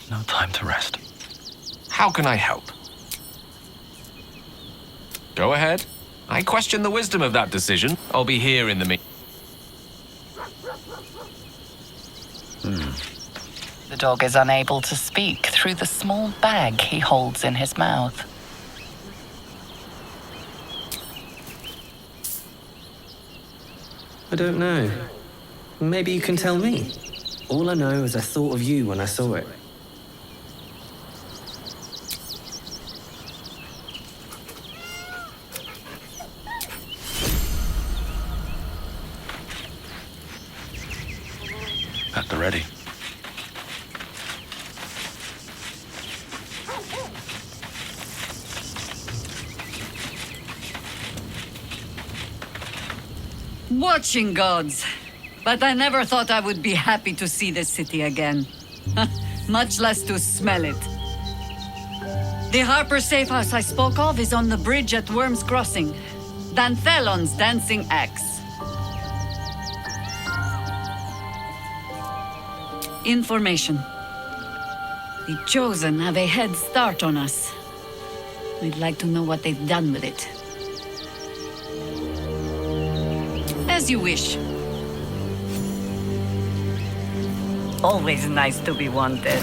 No time to rest. How can I help? Go ahead. I question the wisdom of that decision. I'll be here in the The dog is unable to speak through the small bag he holds in his mouth. I don't know. Maybe you can tell me. All I know is I thought of you when I saw it. At the ready. Watching gods. But I never thought I would be happy to see the city again. Much less to smell it. The Harper safe house I spoke of is on the bridge at Worm's Crossing. Danthelon's dancing axe. Information. The Chosen have a head start on us. I'd like to know what they've done with it. As you wish. Always nice to be wanted.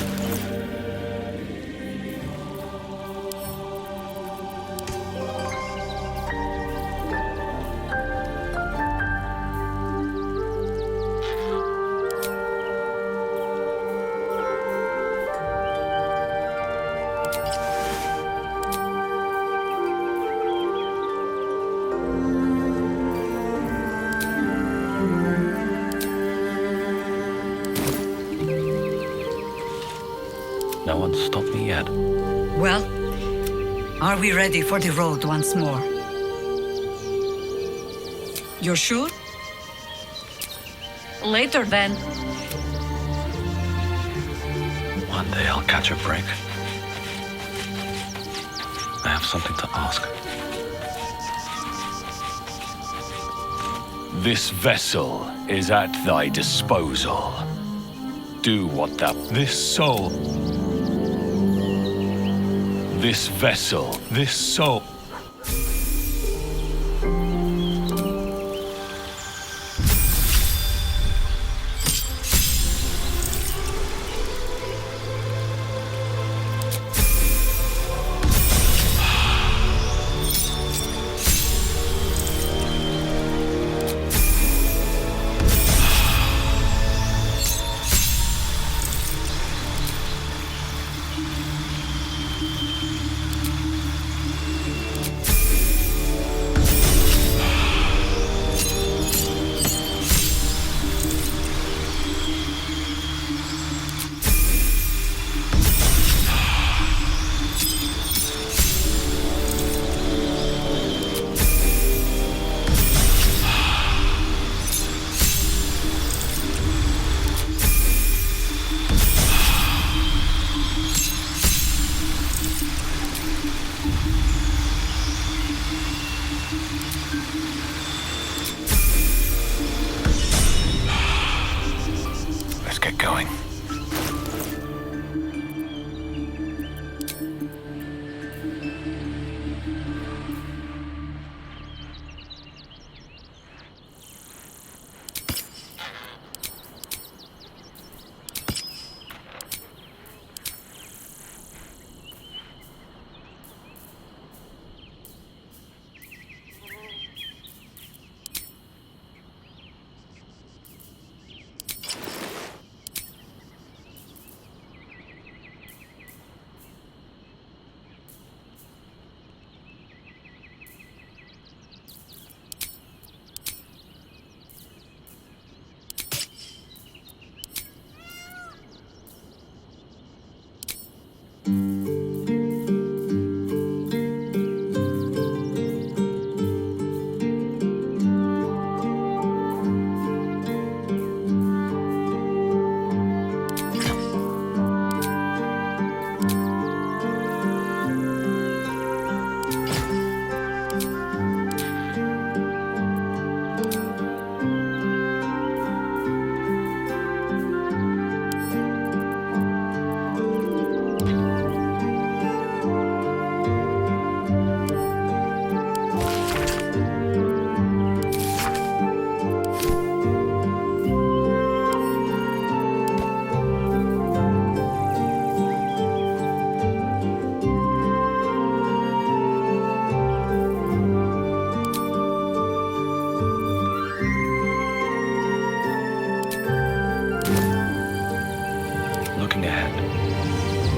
No one's stopped me yet. Well, are we ready for the road once more? You're sure? Later then. One day I'll catch a break. I have something to ask. This vessel is at thy disposal. Do what thou... This soul... This vessel, this soul... get going.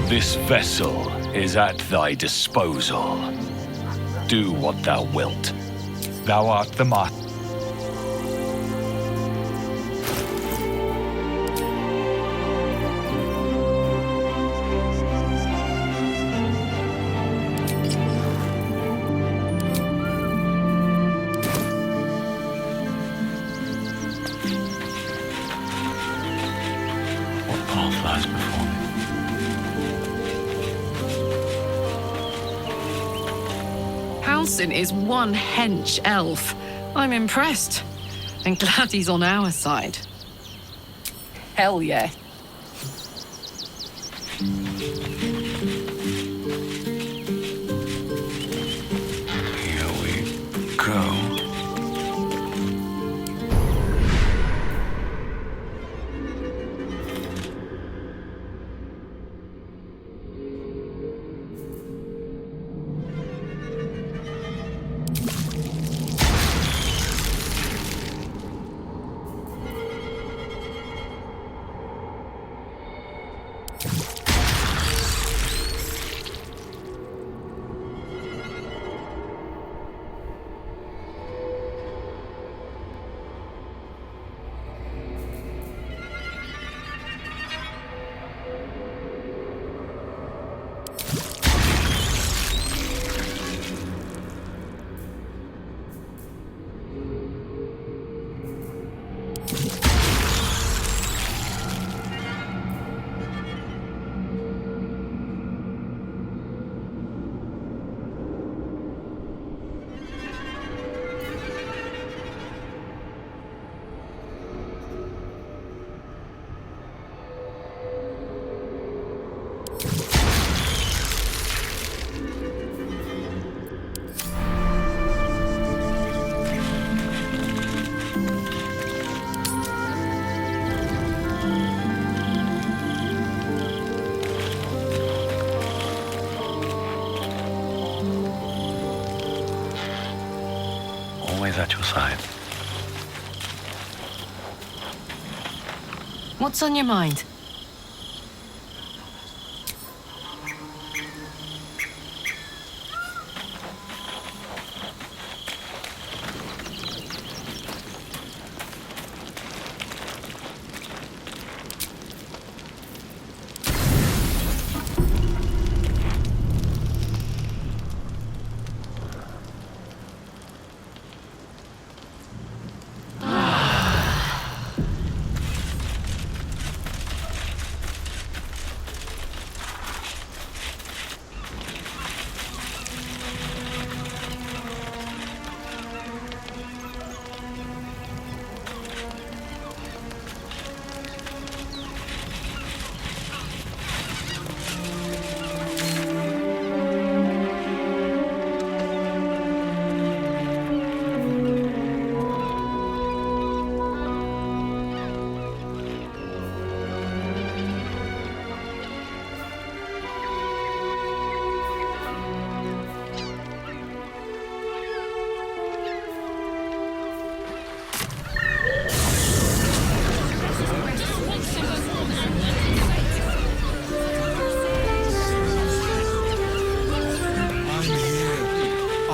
This vessel is at thy disposal. Do what thou wilt. Thou art the master. What path lies before me? Halsin is one hench elf. I'm impressed. And glad he's on our side. Hell yeah. Here we go. Always at your side. What's on your mind?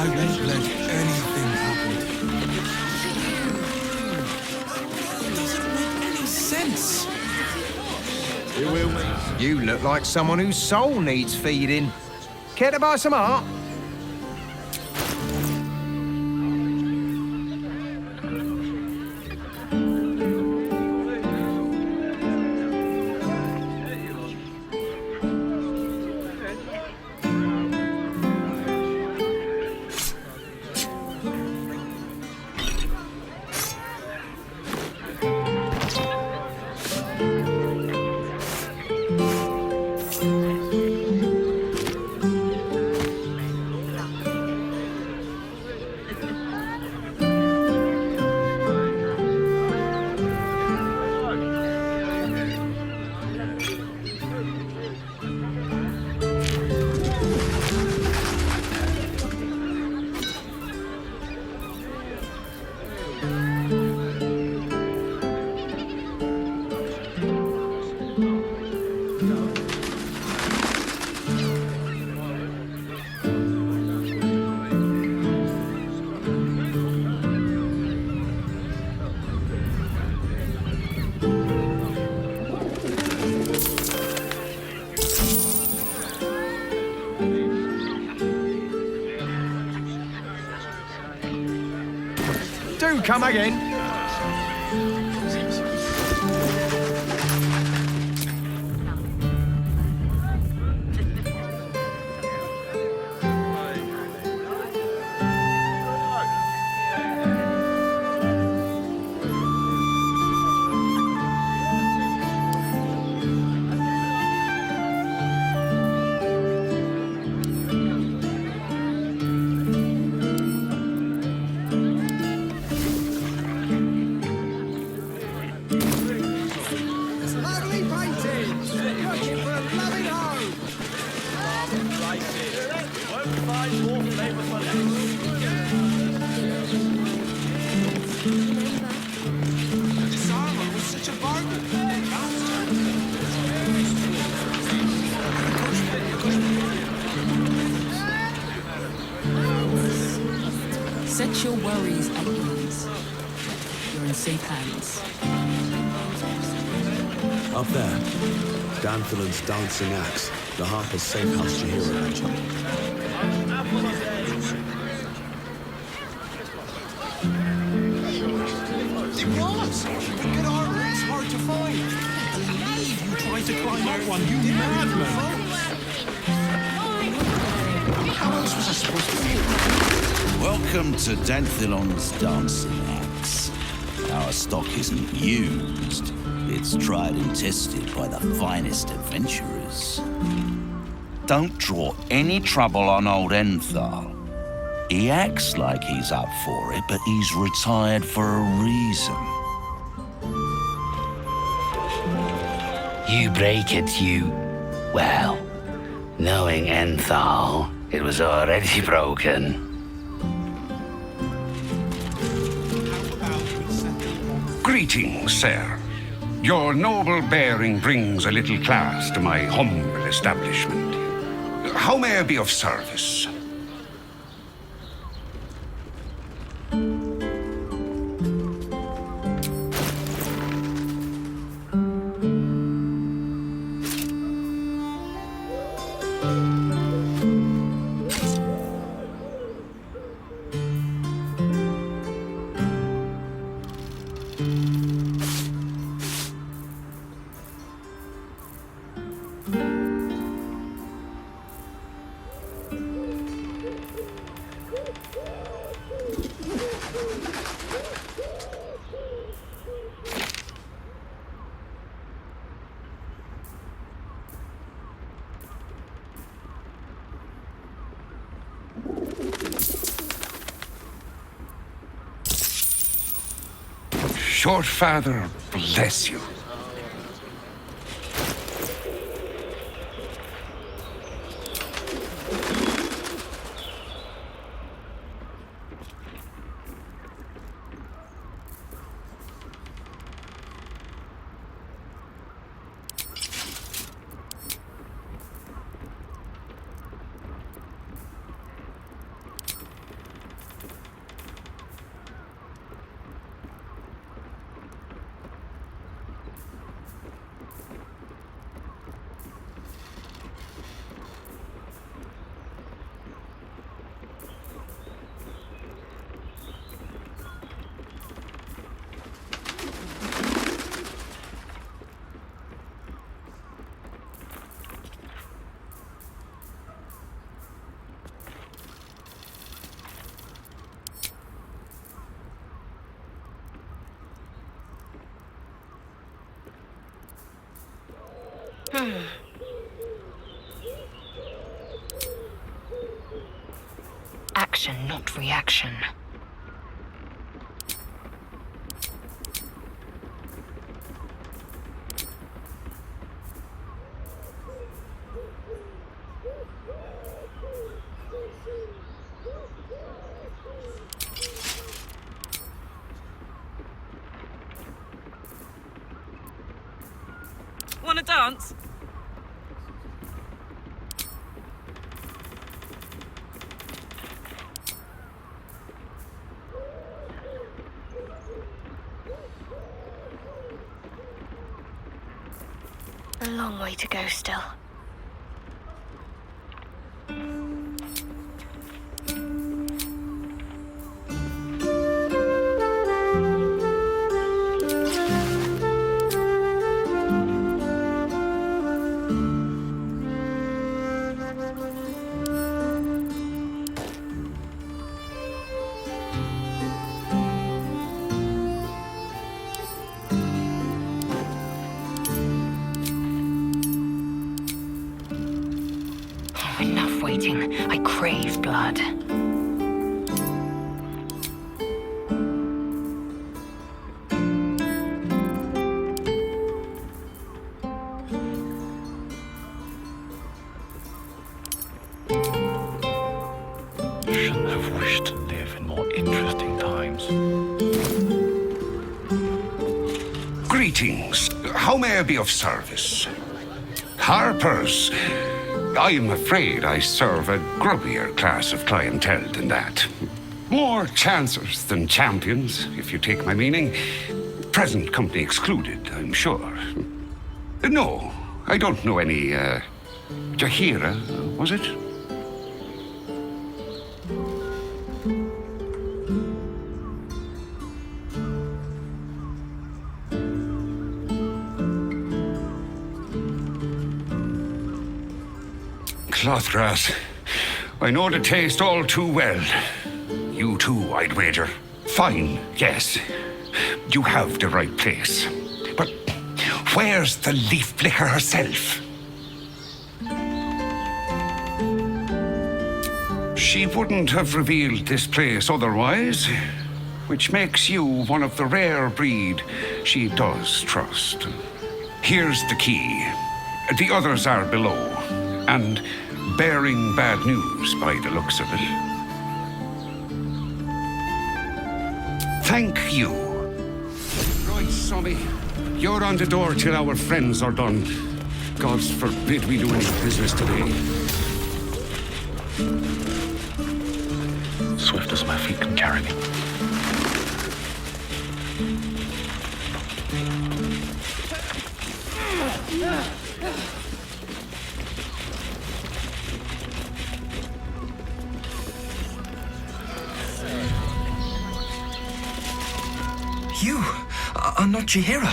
I won't let anything happen. It doesn't make any sense. You look like someone whose soul needs feeding. Care to buy some art? Do come again. Set your worries at ease. You're in safe hands. Up there, Danthilon's dancing axe, the Harper's safe house Chihiro mentioned. It was! The good armor is hard to find. I believe you tried to climb that one, you madman! How else was I supposed to feel? Welcome to Danthilon's dancing axe. Our stock isn't used. It's tried and tested by the finest adventurers. Don't draw any trouble on old Enthal. He acts like he's up for it, but he's retired for a reason. You break it, you... Well, knowing Enthal, it was already broken. Greetings, sir. Your noble bearing brings a little class to my humble establishment. How may I be of service? Your father bless you. Action, not reaction. Want to dance? A long way to go still. Enough waiting. I crave blood. Shouldn't have wished to live in more interesting times. Greetings. How may I be of service? Harpers. I'm afraid I serve a grubbier class of clientele than that. More chancers than champions, if you take my meaning. Present company excluded, I'm sure. No, I don't know any, Jahira, was it? Clothgrass. I know the taste all too well. You too, I'd wager. Fine, yes. You have the right place. But where's the leaf flicker herself? She wouldn't have revealed this place otherwise, which makes you one of the rare breed she does trust. Here's the key. The others are below, and bearing bad news by the looks of it. Thank you. Right, Sommy. You're on the door till our friends are done. Gods forbid we do any business today. Swift as my feet can carry me. You are not Jahira.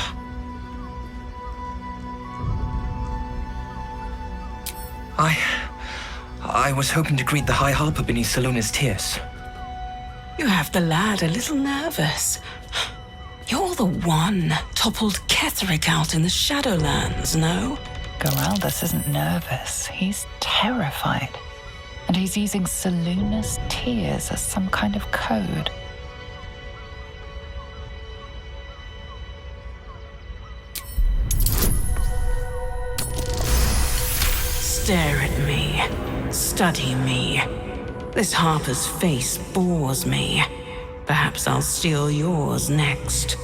I was hoping to greet the High Harper beneath Salona's tears. You have the lad a little nervous. You're the one toppled Ketheric out in the Shadowlands, no? Geraldus isn't nervous. He's terrified. And he's using Salona's tears as some kind of code. Stare at me. Study me. This Harper's face bores me. Perhaps I'll steal yours next.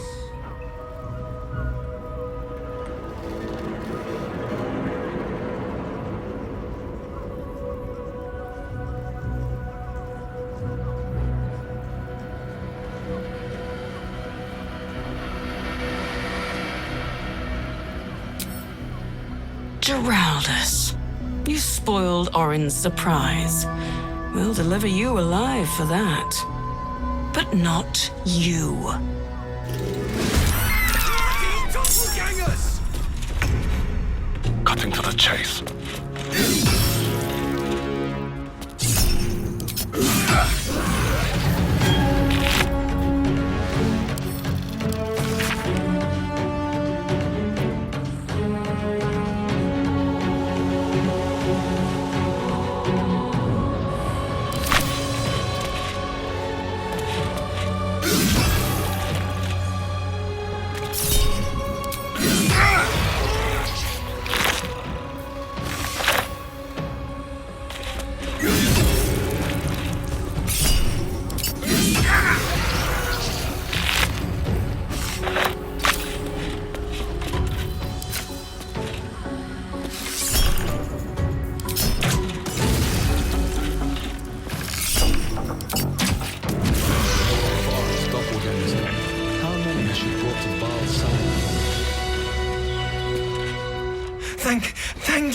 Geraldus, you spoiled Orin's surprise. We'll deliver you alive for that. But not you. Cutting to the chase.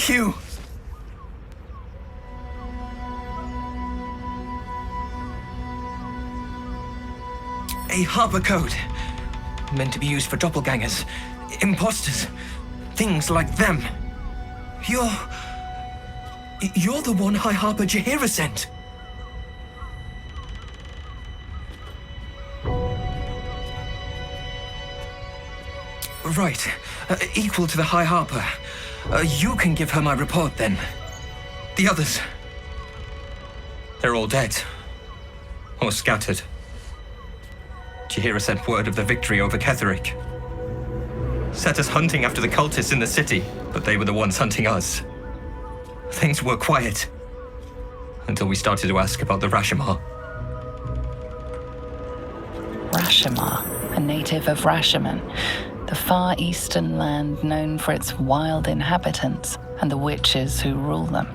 Thank you! A Harper code. Meant to be used for doppelgangers, imposters, things like them. You're the one High Harper Jaheira sent. Right. Equal to the High Harper. You can give her my report, then. The others... they're all dead. Or scattered. Jaheira sent word of the victory over Ketheric. Set us hunting after the cultists in the city, but they were the ones hunting us. Things were quiet. Until we started to ask about the Rashomar. Rashomar, a native of Rashemen, the far eastern land known for its wild inhabitants and the witches who rule them.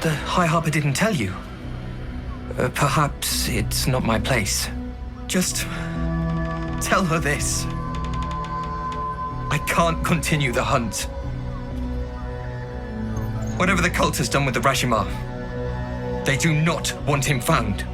The High Harper didn't tell you. Perhaps it's not my place. Just tell her this. I can't continue the hunt. Whatever the cult has done with the Rashomar, they do not want him found.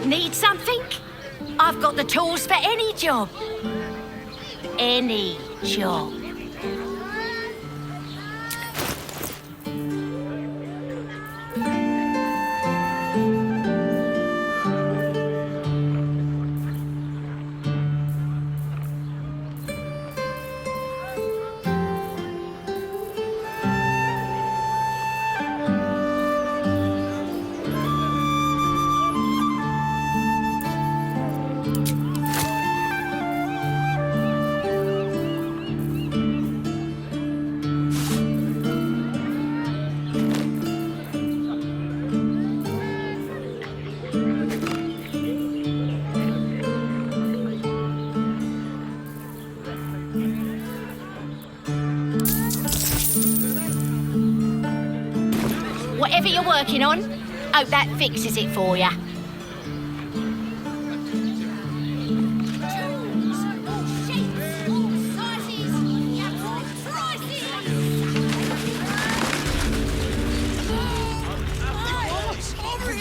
Need something? I've got the tools for any job. Any job. Whatever you're working on, hope that fixes it for you.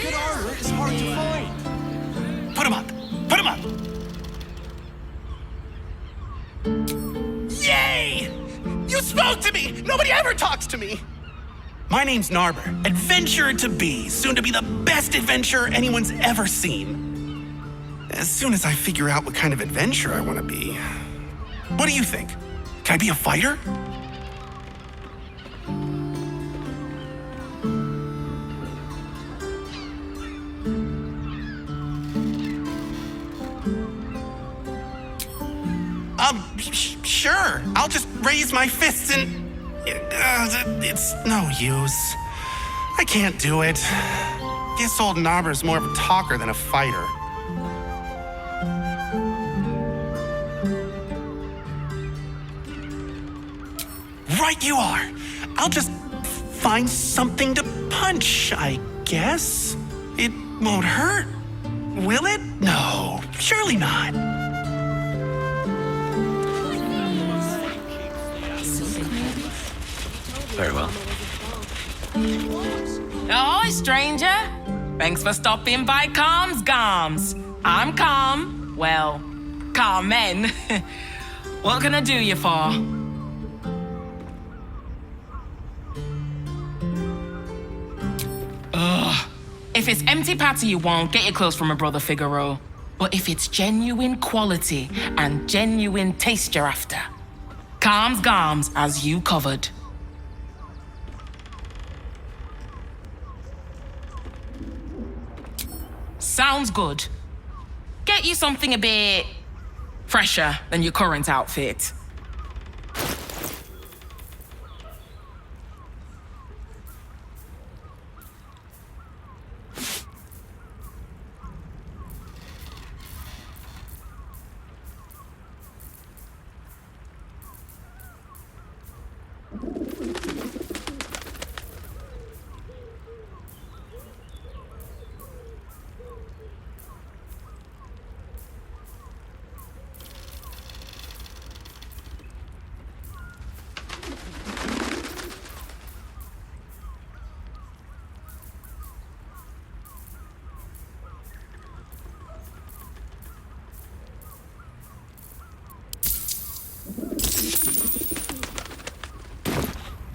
Good armor is hard to find. Put him up! Put him up! Yay! You spoke to me! Nobody ever talks to me! My name's Narber, adventurer to be, soon to be the best adventurer anyone's ever seen. As soon as I figure out what kind of adventurer I want to be. What do you think? Can I be a fighter? squeeze my fists and... it's no use. I can't do it. Guess old Narber's more of a talker than a fighter. Right you are. I'll just find something to punch, I guess. It won't hurt, will it? No, surely not. Very well. Ahoy, stranger. Thanks for stopping by Calm's Garms. I'm Calm. Well, Carmen. What can I do you for? Ugh. If it's empty patty you want, get your clothes from my brother Figaro. But if it's genuine quality and genuine taste you're after, Calm's Garms has you covered. Sounds good. Get you something a bit fresher than your current outfit.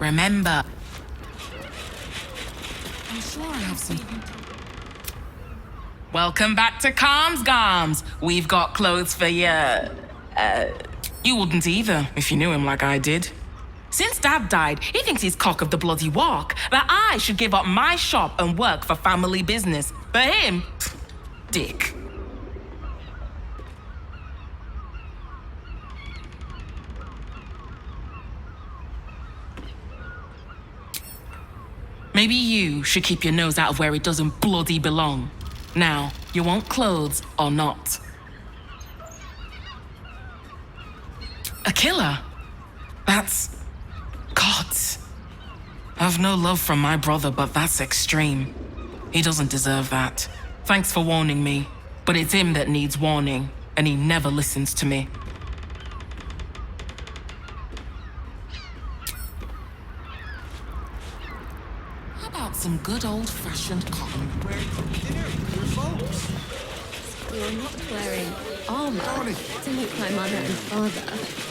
Remember, I'm sure I have some. Welcome back to Calm's Garms. We've got clothes for you. You wouldn't either if you knew him like I did. Since Dad died, he thinks he's cock of the bloody walk, that I should give up my shop and work for family business. For him, dick. Maybe you should keep your nose out of where it doesn't bloody belong. Now, you want clothes or not? A killer? That's... God. I've no love from my brother, but that's extreme. He doesn't deserve that. Thanks for warning me, but it's him that needs warning, and he never listens to me. Some good old-fashioned cotton. You're not wearing armor to meet my mother and father.